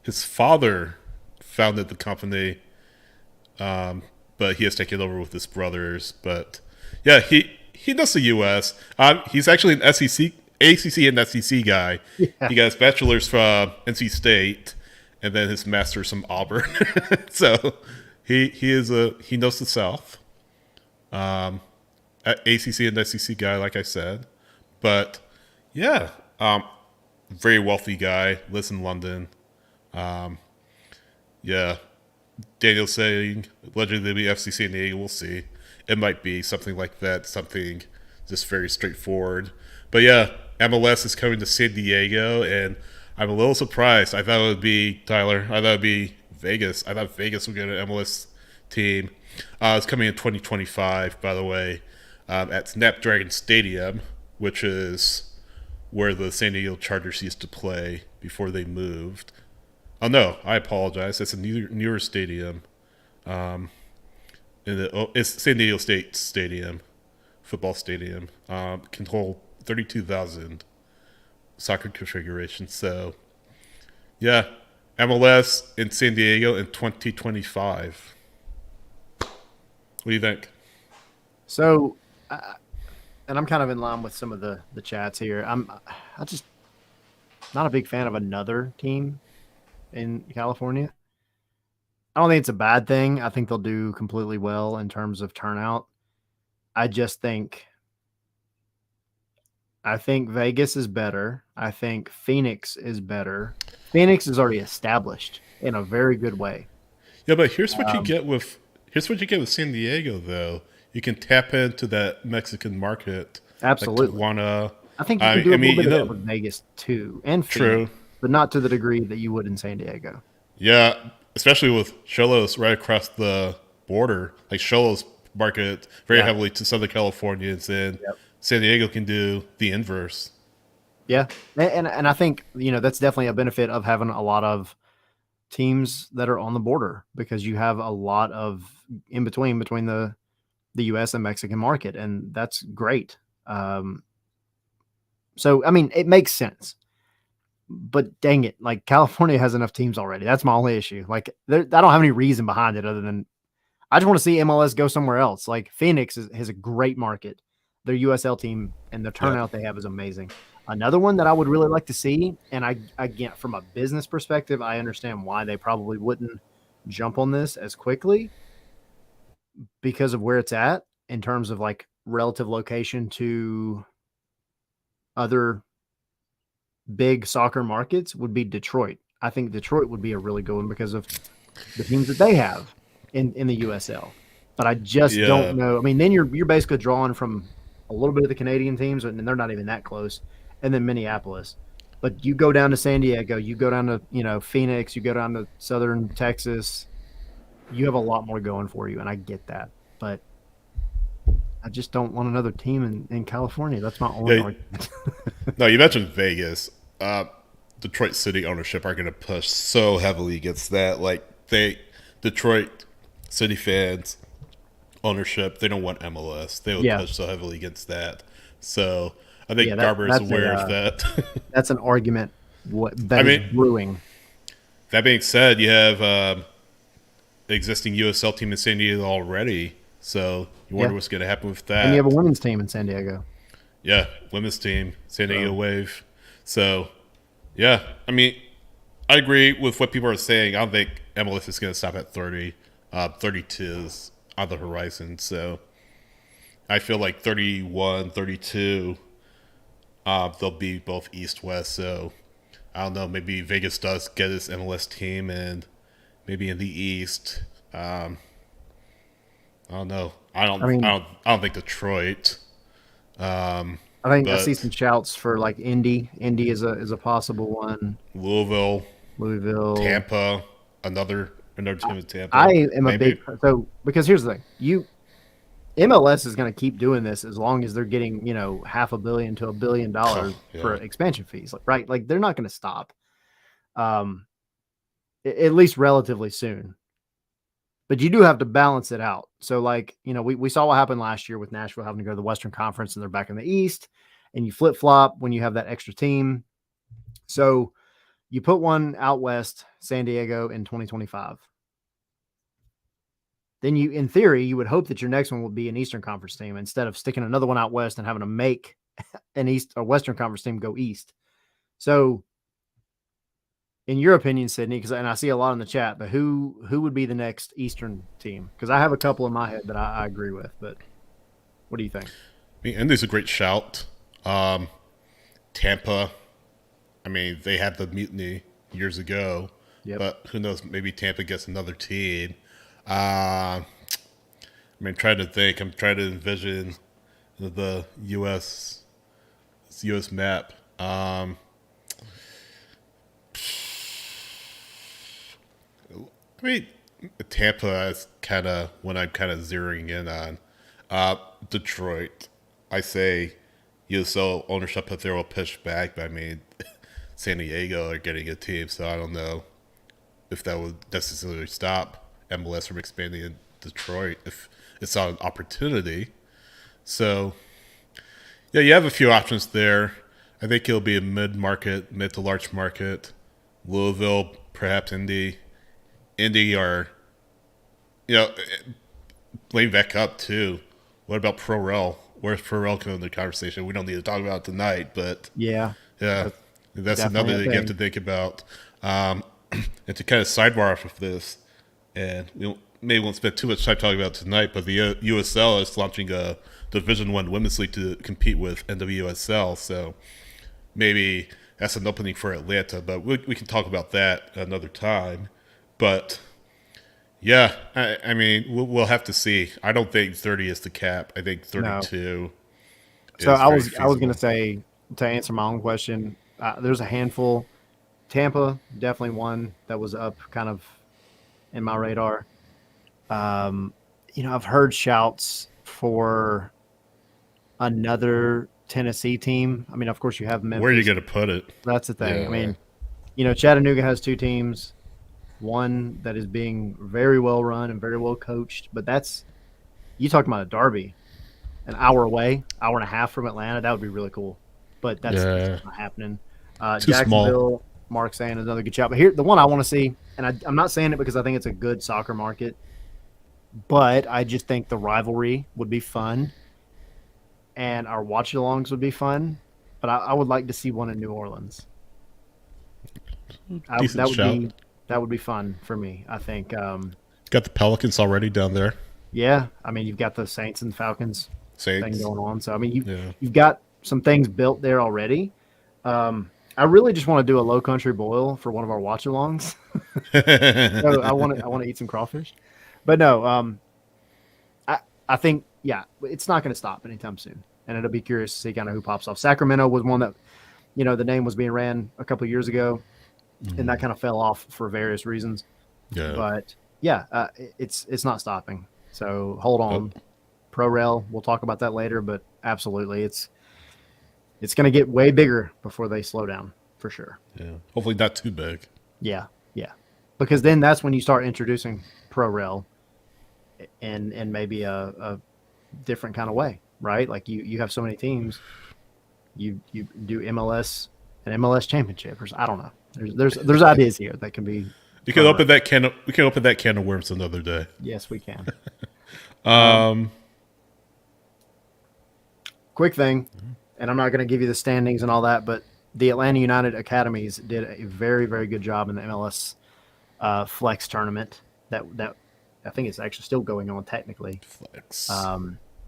his father founded the company, but he has taken over with his brothers. But yeah, he knows the U.S. He's actually an ACC and SEC guy. Yeah. He got his bachelor's from NC State, and then his master's from Auburn. So he knows the South. ACC and SEC guy, like I said, but yeah, very wealthy guy, lives in London. Yeah, Daniel saying allegedly be FC San Diego. We'll see. It might be something like that, something just very straightforward. But yeah, MLS is coming to San Diego, and I'm a little surprised. I thought it would be Tyler. I thought it would be Vegas. I thought Vegas would get an MLS team. It's coming in 2025, by the way, at Snapdragon Stadium, which is where the San Diego Chargers used to play before they moved. Oh no, I apologize. It's a newer stadium. It's San Diego State Stadium, football stadium. Can hold 32,000 soccer configuration. So, yeah, MLS in San Diego in 2025. What do you think? So, and I'm kind of in line with some of the chats here. I'm just not a big fan of another team in California. I don't think it's a bad thing. I think they'll do completely well in terms of turnout. I think Vegas is better. I think Phoenix is better. Phoenix is already established in a very good way. Yeah, but here's what you get with San Diego though. You can tap into that Mexican market, like Absolutely. Tijuana. I think you can do a I little mean, bit of that with Vegas too, and true. Phoenix, but not to the degree that you would in San Diego. Yeah, especially with Cholos right across the border. Like Cholos market very Yeah. heavily to Southern Californians, and Yep. San Diego can do the inverse. Yeah, and I think that's definitely a benefit of having a lot of teams that are on the border because you have a lot of in between the U.S. and Mexican market, and that's great. So I mean, it makes sense, but dang it, like California has enough teams already. That's my only issue. Like, I don't have any reason behind it other than I just want to see MLS go somewhere else. Like Phoenix has a great market. Their USL team and the Yeah. turnout they have is amazing. Another one that I would really like to see, and I again from a business perspective, I understand why they probably wouldn't jump on this as quickly because of where it's at in terms of like relative location to other big soccer markets would be Detroit. I think Detroit would be a really good one because of the teams that they have in the USL. But I just Yeah. don't know. I mean, then you're basically drawing from a little bit of the Canadian teams, and they're not even that close, and then Minneapolis. But you go down to San Diego, you go down to Phoenix, you go down to Southern Texas. You have a lot more going for you, and I get that. But I just don't want another team in California. That's my only Yeah. argument. No, you mentioned Vegas. Detroit City ownership are going to push so heavily against that. Like Detroit City fans ownership, they don't want MLS. They would Yeah. push so heavily against that. So I think Yeah, Garber is that's aware of that. that's an argument that I is mean, brewing. that being said, you have the existing USL team in San Diego already. So you wonder Yeah. what's going to happen with And you have a that. women's team in San Diego. Yeah, women's team, San Diego So, Wave. So, yeah, I mean, I agree with what people are saying. I don't think MLS is going to stop at 30. 32 is on the horizon. So, I feel like 31, 32, they'll be both east-west. So, I don't know. Maybe Vegas does get its MLS team, and maybe in the east. I don't know. I mean, I don't think Detroit. I think I see But some shouts for like Indy. Indy is a possible one. Louisville, Louisville. Tampa, another team in Tampa. I am a Maybe. big because here's the thing. MLS is going to keep doing this as long as they're getting, $500 million to $1 billion Oh, for yeah. expansion fees. Like, right. Like they're not going to stop. At least relatively soon. But you do have to balance it out. So, like, we saw what happened last year with Nashville having to go to the Western Conference and they're back in the East, and you flip flop when you have that extra team. So, you put one out west, San Diego, in 2025. Then in theory, you would hope that your next one would be an Eastern Conference team instead of sticking another one out west and having to make an East or Western Conference team go east. So, in your opinion, Sydney, and I see a lot in the chat, but who would be the next Eastern team? Because I have a couple in my head that I agree with, but what do you think? I mean, Indy's a great shout. Tampa, I mean, they had the mutiny years ago, Yep. but who knows? Maybe Tampa gets another team. I mean, trying to think. I'm trying to envision the U.S. map. I mean, Tampa is kind of when I'm kind of zeroing in on. Detroit, I say USL ownership up there will push back, but I mean, San Diego are getting a team, so I don't know if that would necessarily stop MLS from expanding in Detroit if it's not an opportunity. So, yeah, you have a few options there. I think it'll be a mid to large market. Louisville, perhaps Indy are, playing back up too. What about Pro-Rel? Where's Pro-Rel coming in the conversation? We don't need to talk about it tonight, but Yeah, yeah, that's definitely another a thing you have thing. to think about. And to kind of sidebar off of this, and maybe won't spend too much time talking about it tonight, but the USL is launching a Division One Women's League to compete with NWSL. So maybe that's an opening for Atlanta, but we can talk about that another time. But yeah, I mean, we'll have to see. I don't think 30 is the cap. I think No. 32 So is I very was going feasible. to say, to answer my own question, there's a handful. Tampa, definitely one that was up kind of in my radar. Um, I've heard shouts for another Tennessee team. I mean, of course, you have Where are you Memphis. going to put it? That's the thing. I Yeah. mean, Chattanooga has two teams, one that is being very well run and very well coached, but you talking about a derby, an hour away, hour and a half from Atlanta. That would be really cool, but that's Yeah. not happening. Too small. Jacksonville, Mark saying is another good shot. But here, the one I want to see, and I'm not saying it because I think it's a good soccer market, but I just think the rivalry would be fun, and our watch-alongs would be fun. But I would like to see one in New Orleans. Decent That would shout. be fun for me. I think. Got the Pelicans already down there. Yeah, I mean, you've got the Saints and Falcons thing Saints. going on. So I mean, Yeah. you've got some things built there already. I really just want to do a low country boil for one of our watch-alongs. So I want to eat some crawfish, but no. I think it's not going to stop anytime soon, and it'll be curious to see kind of who pops off. Sacramento was one that the name was being ran a couple of years ago, and that kind of fell off for various reasons. Yeah. But yeah, it's not stopping. So hold on. Pro Rail, we'll talk about that later, but absolutely, it's going to get way bigger before they slow down for sure. Yeah. Hopefully not too big. Yeah, because then that's when you start introducing Pro Rail, and maybe a different kind of way, right? Like you have so many teams, you do MLS and MLS Championship, or I don't know. There's ideas here that can be. We can open that can of worms another day. Yes, we can. Um, Quick thing, and I'm not going to give you the standings and all that, but the Atlanta United Academies did a very, very good job in the MLS Flex tournament. That I think it's actually still going on technically. Flex.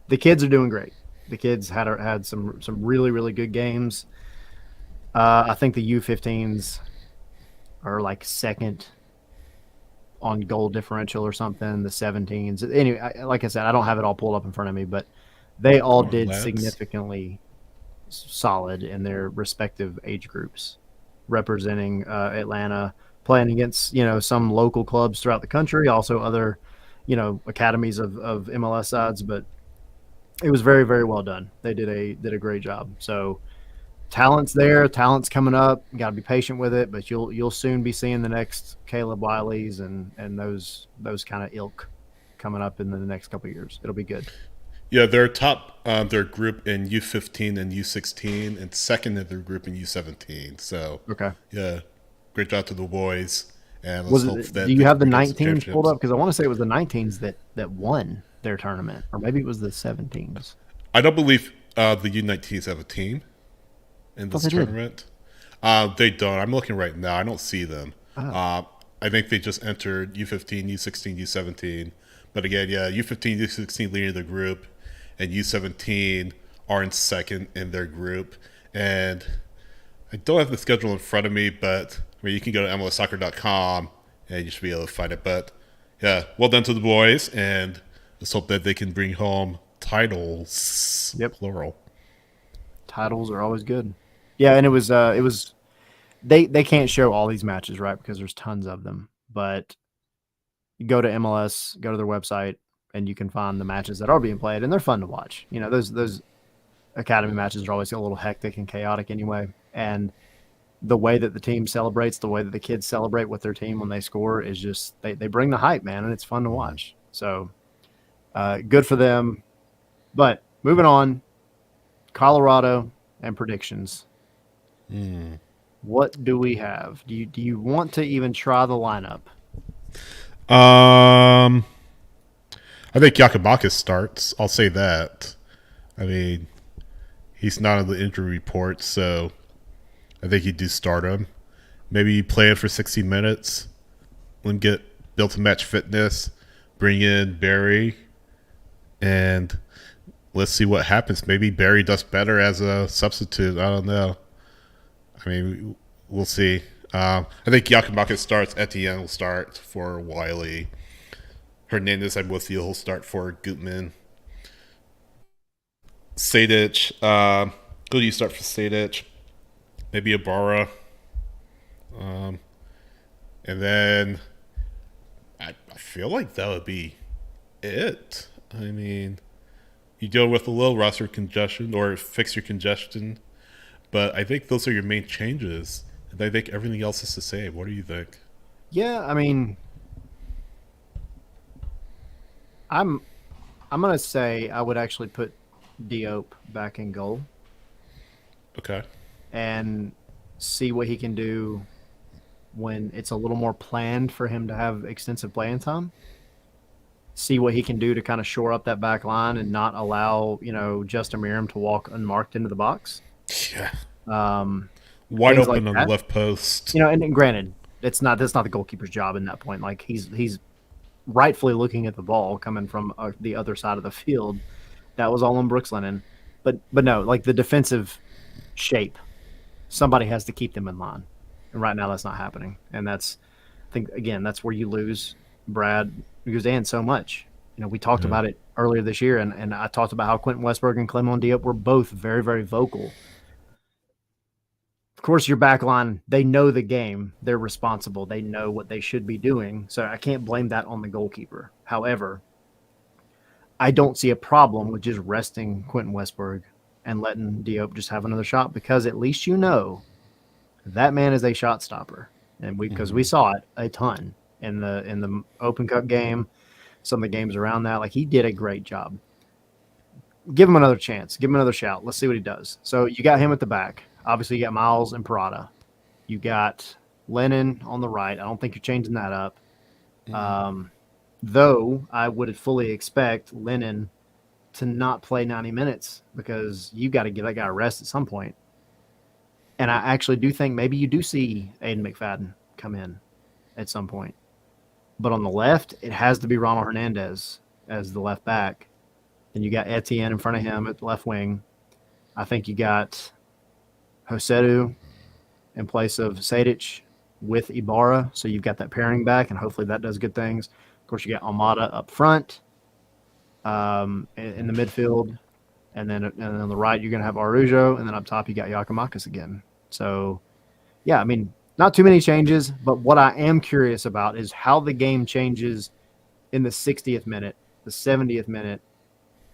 The kids are doing great. The kids had some really, really good games. I think the U15s are like second on goal differential or something. The 17s. Anyway, like I said, I don't have it all pulled up in front of me, but they all did significantly solid in their respective age groups, representing Atlanta, playing against some local clubs throughout the country, also other academies of MLS sides, but it was very, very well done. They did a great job. So talent's there, talent's coming up. You got to be patient with it, but you'll soon be seeing the next Caleb Wileys and those kind of ilk coming up in the next couple of years. It'll be good. Yeah, they're top their group in U15 and U16, and second in their group in U17. So Okay. yeah, great job to the boys. And let's hope that do you have the they can get some 19s pulled championships. up? Because I want to say it was the 19s that won their tournament, or maybe it was the 17s. I don't believe the U19s have a team in this they did. tournament. They don't. I'm looking right now. I don't see them. I think they just entered U15, U16, U17. But again, yeah, U15, U16 leading the group, and U17 are in second in their group. And I don't have the schedule in front of me, but I mean, you can go to MLSsoccer.com and you should be able to find it. But yeah, well done to the boys, and let's hope that they can bring home titles. Yep. Plural. Titles are always good. Yeah, and it was they can't show all these matches, right? Because there's tons of them. But you go to MLS, go to their website, and you can find the matches that are being played, and they're fun to watch. Those academy matches are always a little hectic and chaotic anyway. And the way that the team celebrates, the way that the kids celebrate with their team when they score is just they bring the hype, man, and it's fun to watch. So good for them. But moving on, Colorado and predictions. What do we have? Do you want to even try the lineup? I think Yakubakis starts. I'll say that. I mean, he's not on the injury report, so I think you do start him. Maybe you play him for 60 minutes, let him get built to match fitness, bring in Barry, and let's see what happens. Maybe Barry does better as a substitute. I don't know. I I mean, we'll see. I think Yakimakis starts. Etienne will start for Wiley. Hernandez, I'm with you. He'll start for Gutman. Sadic. Who do you start for Sadic? Maybe Ibarra. And then I feel like that would be it. I mean, you deal with a little roster congestion or fix your congestion, but I think those are your main changes. And I think everything else is the same. What do you think? Yeah, I mean, I'm gonna say I would actually put Diop back in goal Okay. and see what he can do when it's a little more planned for him to have extensive playing time. See what he can do to kind of shore up that back line and not allow, Justin Merriam to walk unmarked into the box. Yeah. Um, Wide things open like on that. the left post. And granted, that's not the goalkeeper's job in that point. Like he's rightfully looking at the ball coming from the other side of the field. That was all on Brooks Lennon. But no, like the defensive shape, somebody has to keep them in line. And right now that's not happening. And I think, again, that's where you lose Brad Guzan so much. We talked about it earlier this year, and I talked about how Quentin Westberg and Clement Diop were both very, very vocal. Of course, your back line, they know the game. They're responsible. They know what they should be doing. So I can't blame that on the goalkeeper. However, I don't see a problem with just resting Quentin Westberg and letting Diop just have another shot, because at least that man is a shot stopper. And because we saw it a ton in the Open Cup game, some of the games around that. Like, he did a great job. Give him another chance. Give him another shout. Let's see what he does. So you got him at the back. Obviously, you got Miles and Parada. You got Lennon on the right. I don't think you're changing that up. Though I would fully expect Lennon to not play 90 minutes, because you got to give that guy a rest at some point. And I actually do think maybe you do see Aiden McFadden come in at some point. But on the left, it has to be Ronald Hernandez as the left back. Then you got Etienne in front of him at the left wing. I think you got Josedu in place of Sadic with Ibarra. So you've got that pairing back, and hopefully that does good things. Of course, you got Almada up front in the midfield. And then on the right, you're going to have Arujo. And then up top, you got Yakimakis again. So, yeah, I mean, not too many changes. But what I am curious about is how the game changes in the 60th minute, the 70th minute,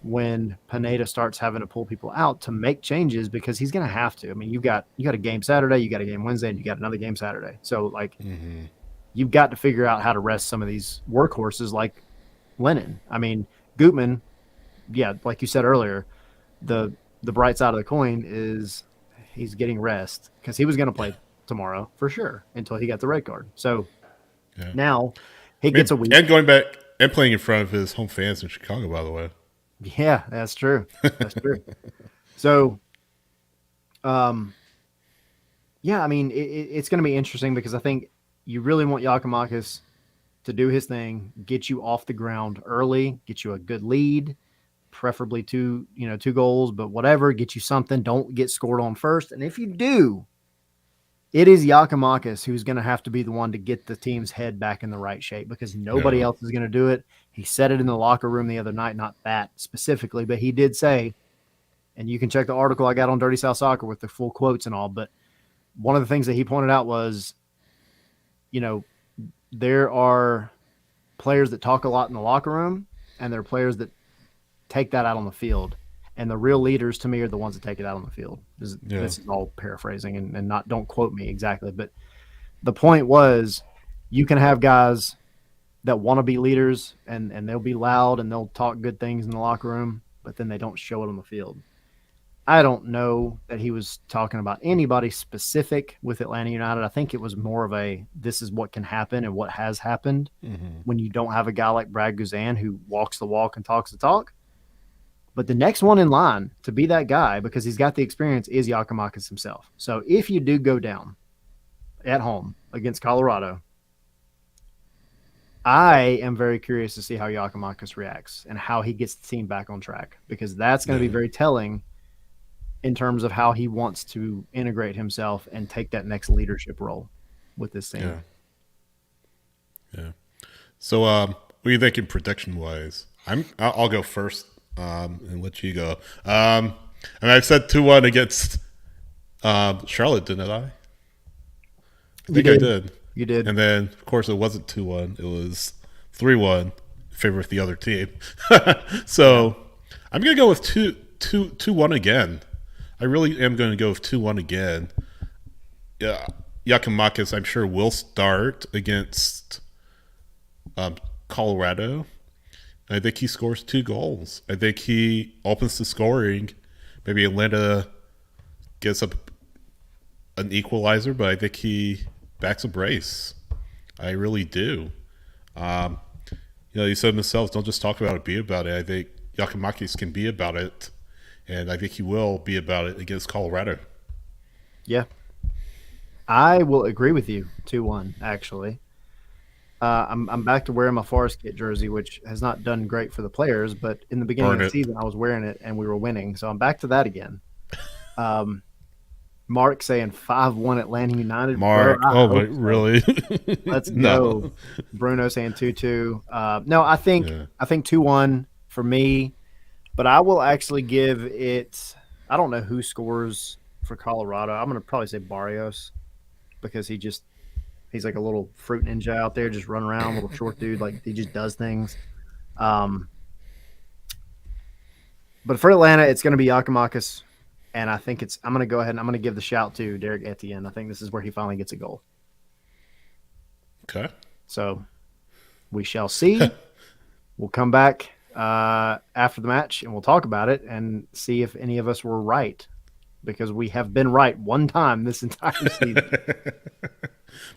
when Pineda starts having to pull people out to make changes, because he's going to have to. I mean, you got a game Saturday, you got a game Wednesday, and you got another game Saturday. So, like, you've got to figure out how to rest some of these workhorses like Lennon. I mean, Gutman, yeah, like you said earlier, the bright side of the coin is he's getting rest, because he was going to play tomorrow for sure until he got the red card. So now he gets a week. And going back and playing in front of his home fans in Chicago, by the way. Yeah, that's true. That's true. So, yeah, I mean, it's going to be interesting, because I think you really want Yakimakis to do his thing, get you off the ground early, get you a good lead, preferably two goals, but whatever, get you something. Don't get scored on first. And if you do, it is Yakimakis who's going to have to be the one to get the team's head back in the right shape, because nobody else is going to do it. He said it in the locker room the other night, not that specifically, but he did say, and you can check the article I got on Dirty South Soccer with the full quotes and all, but one of the things that he pointed out was, there are players that talk a lot in the locker room, and there are players that take that out on the field. And the real leaders, to me, are the ones that take it out on the field. This is all paraphrasing, and don't quote me exactly. But the point was, you can have guys that want to be leaders, and they'll be loud, and they'll talk good things in the locker room, but then they don't show it on the field. I don't know that he was talking about anybody specific with Atlanta United. I think it was more of this is what can happen and what has happened when you don't have a guy like Brad Guzan who walks the walk and talks the talk. But the next one in line to be that guy, because he's got the experience, is Yakimakis himself. So if you do go down at home against Colorado, I am very curious to see how Yakimakis reacts and how he gets the team back on track, because that's going to be very telling in terms of how he wants to integrate himself and take that next leadership role with this team. Yeah. Yeah. So, what are you thinking prediction wise? I'll go first, and let you go. And I said 2-1 against Charlotte, didn't I? I think I did. You did. And then, of course, it wasn't 2-1. It was 3-1 in favor of the other team. So, I'm gonna go with 2-1 again. I really am going to go with 2-1 again. Yeah, Giakoumakis, I'm sure, will start against Colorado. I think he scores 2 goals. I think he opens the scoring. Maybe Atlanta gets up an equalizer, but I think he backs a brace. I really do. You said themselves, don't just talk about it, be about it. I think Giakoumakis can be about it, and I think he will be about it against Colorado. Yeah. I will agree with you, 2-1, actually. I'm back to wearing my Forest Kit jersey, which has not done great for the players, but in the beginning of the season, I was wearing it, and we were winning. So I'm back to that again. Mark saying 5-1 Atlanta United. Mark, Bro, really? Let's go. Bruno saying 2-2. No, I think 2-1 for me, but I will actually give it. I don't know who scores for Colorado. I'm going to probably say Barrios because he's like a little fruit ninja out there, just run around, little short dude. Like he just does things. But for Atlanta, it's going to be Giakoumakis. And I think I'm going to go ahead and I'm going to give the shout to Derek Etienne. I think this is where he finally gets a goal. Okay. So we shall see. We'll come back after the match and we'll talk about it and see if any of us were right, because we have been right one time this entire season.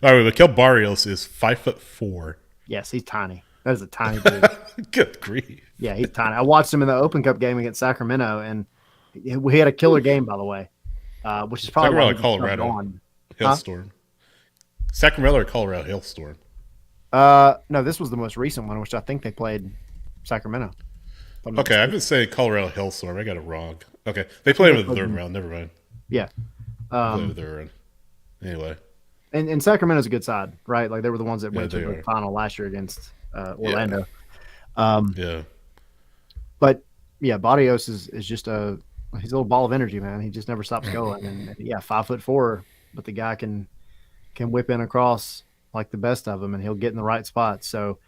All right, Mikel Barrios is 5'4". Yes, he's tiny. That is a tiny dude. Good grief. Yeah, he's tiny. I watched him in the Open Cup game against Sacramento, and we had a killer game, by the way, which is probably Sacramento, Colorado hailstorm. Sacramento or Colorado hailstorm? No, this was the most recent one, which I think they played Sacramento. Okay, I've been saying Colorado hailstorm. I got it wrong. Okay, they played with the third round. Never mind. Yeah. Played with the third round. Anyway. And Sacramento's a good side, right? Like they were the ones that went to the final last year against Orlando. Yeah. But yeah, Barrios is just he's a little ball of energy, man. He just never stops going. And yeah, 5'4", but the guy can whip in across like the best of them, and he'll get in the right spot. So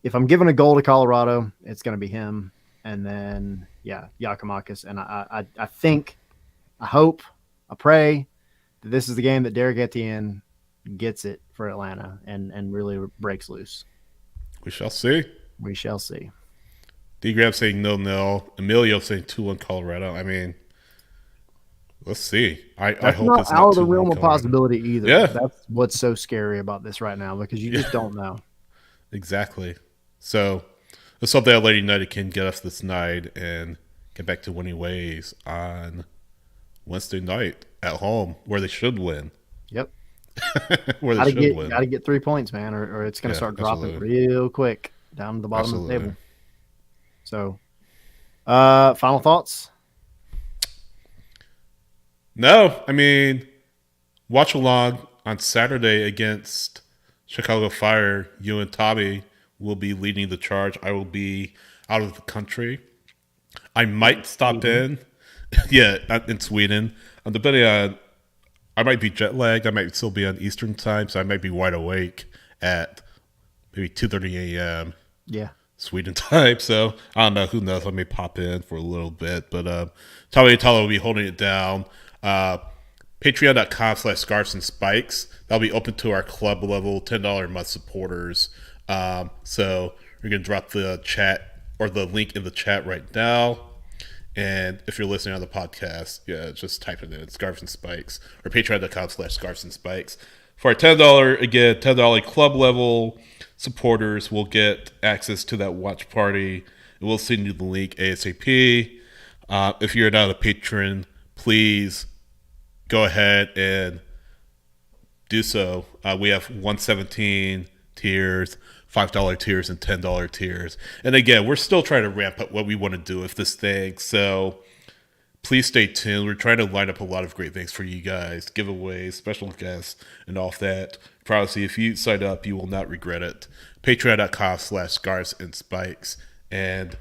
if I'm giving a goal to Colorado, it's going to be him. And then Giakoumakis. And I think, I hope, I pray that this is the game that Derek Etienne gets it for Atlanta and really breaks loose. We shall see. We shall see. D-Grab saying 0-0. Emilio saying 2-1 Colorado. I mean, let's see. I hope not it's out not of the realm of possibility either. Yeah. That's what's so scary about this right now, because you just don't know. Exactly. So let's hope that Atlanta United can get us this night and get back to winning ways on Wednesday night at home, where they should win. Yep. Where they should win. Got to get 3 points, man, or it's going to start dropping real quick down to the bottom of the table. So, final thoughts? No, I mean, watch along on Saturday against Chicago Fire. You and Tommy will be leading the charge. I will be out of the country. I might stop in. Yeah, in Sweden. Depending on, I might be jet lagged. I might still be on Eastern time, so I might be wide awake at maybe 2:30 a.m. Yeah. Sweden time. So I don't know. Who knows? I may pop in for a little bit. But Tommy and Tyler will be holding it down. Patreon.com/Scarves and Spikes. That'll be open to our club level $10 a month supporters. So we're going to drop the chat or the link in the chat right now. And if you're listening on the podcast, just type it in, Scarves and Spikes, or patreon.com/Scarves and Spikes. For our $10 club level supporters will get access to that watch party. We'll send you the link ASAP. If you're not a patron, please go ahead and do so. We have $1.17 tiers, $5 tiers, and $10 tiers. And again, we're still trying to ramp up what we want to do with this thing. So please stay tuned. We're trying to line up a lot of great things for you guys, giveaways, special guests, and all of that. Promise you, if you sign up, you will not regret it. Patreon.com/Scarves and Spikes. And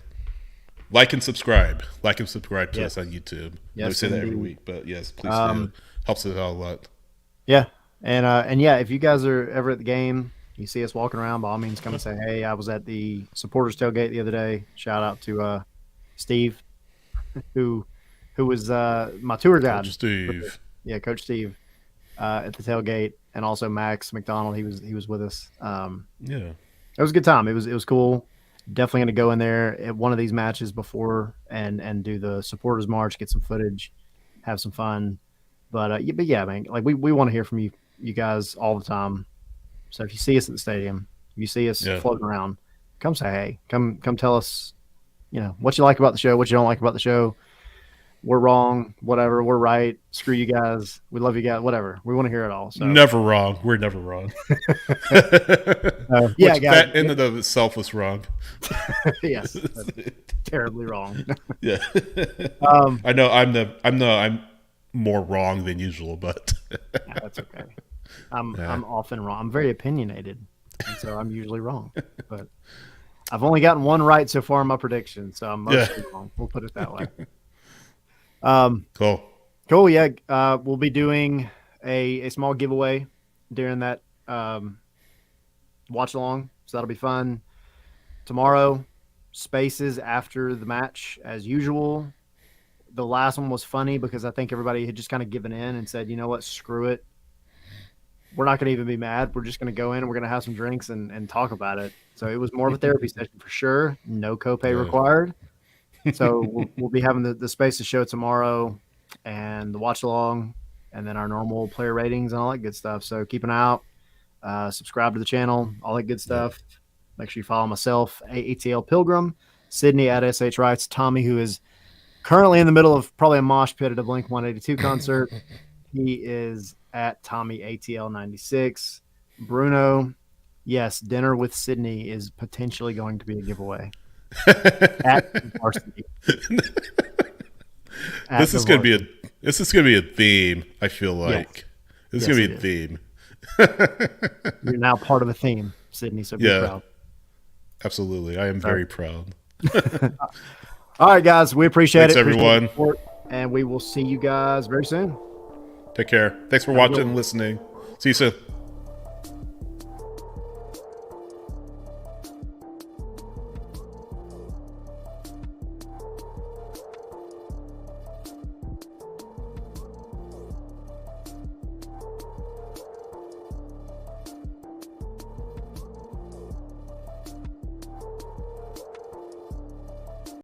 like and subscribe. Like and subscribe to us on YouTube. Yes, I say that every indeed. week, but yes, please do. Helps us out a lot. Yeah. And yeah, if you guys are ever at the game, you see us walking around, by all means, come and say, hey, I was at the supporters tailgate the other day. Shout out to Steve, who was my tour guide. Coach Steve. Yeah, Coach Steve at the tailgate, and also Max McDonald. He was with us. Yeah. It was a good time. It was cool. Definitely going to go in there at one of these matches before and do the supporters march, get some footage, have some fun. But yeah, man, like we want to hear from you guys all the time. So if you see us at the stadium, if you see us floating around, come say hey. Come tell us, what you like about the show, what you don't like about the show. We're wrong, whatever. We're right. Screw you guys. We love you guys. Whatever. We want to hear it all. So. Never wrong. We're never wrong. Yeah, which guys. That in and of itself was wrong. Yes, terribly wrong. Yeah. I know. I'm more wrong than usual, but that's okay. I'm often wrong. I'm very opinionated, and so I'm usually wrong. But I've only gotten one right so far in my prediction, so I'm mostly wrong. We'll put it that way. Cool. Yeah. We'll be doing a small giveaway during that watch along, so that'll be fun. Tomorrow, spaces after the match as usual. The last one was funny because I think everybody had just kind of given in and said, you know what, screw it. We're not going to even be mad. We're just going to go in and we're going to have some drinks and talk about it. So it was more of a therapy session for sure. No copay required. So we'll be having the Spaces show tomorrow and the watch along and then our normal player ratings and all that good stuff. So keep an eye out, subscribe to the channel, all that good stuff. Make sure you follow myself, ATL Pilgrim, Sydney at SH Wrights, Tommy, who is currently in the middle of probably a mosh pit at a Blink 182 concert. He is at Tommy ATL 96. Bruno, yes, dinner with Sydney is potentially going to be a giveaway. At varsity. This is gonna be a theme. I feel like this is gonna be a theme. You're now part of a theme, Sydney. So be proud. Absolutely, I am very proud. All right, guys, we appreciate Thanks, it. everyone. Appreciate the support, and we will see you guys very soon. Take care. Thanks for watching and listening. See you soon.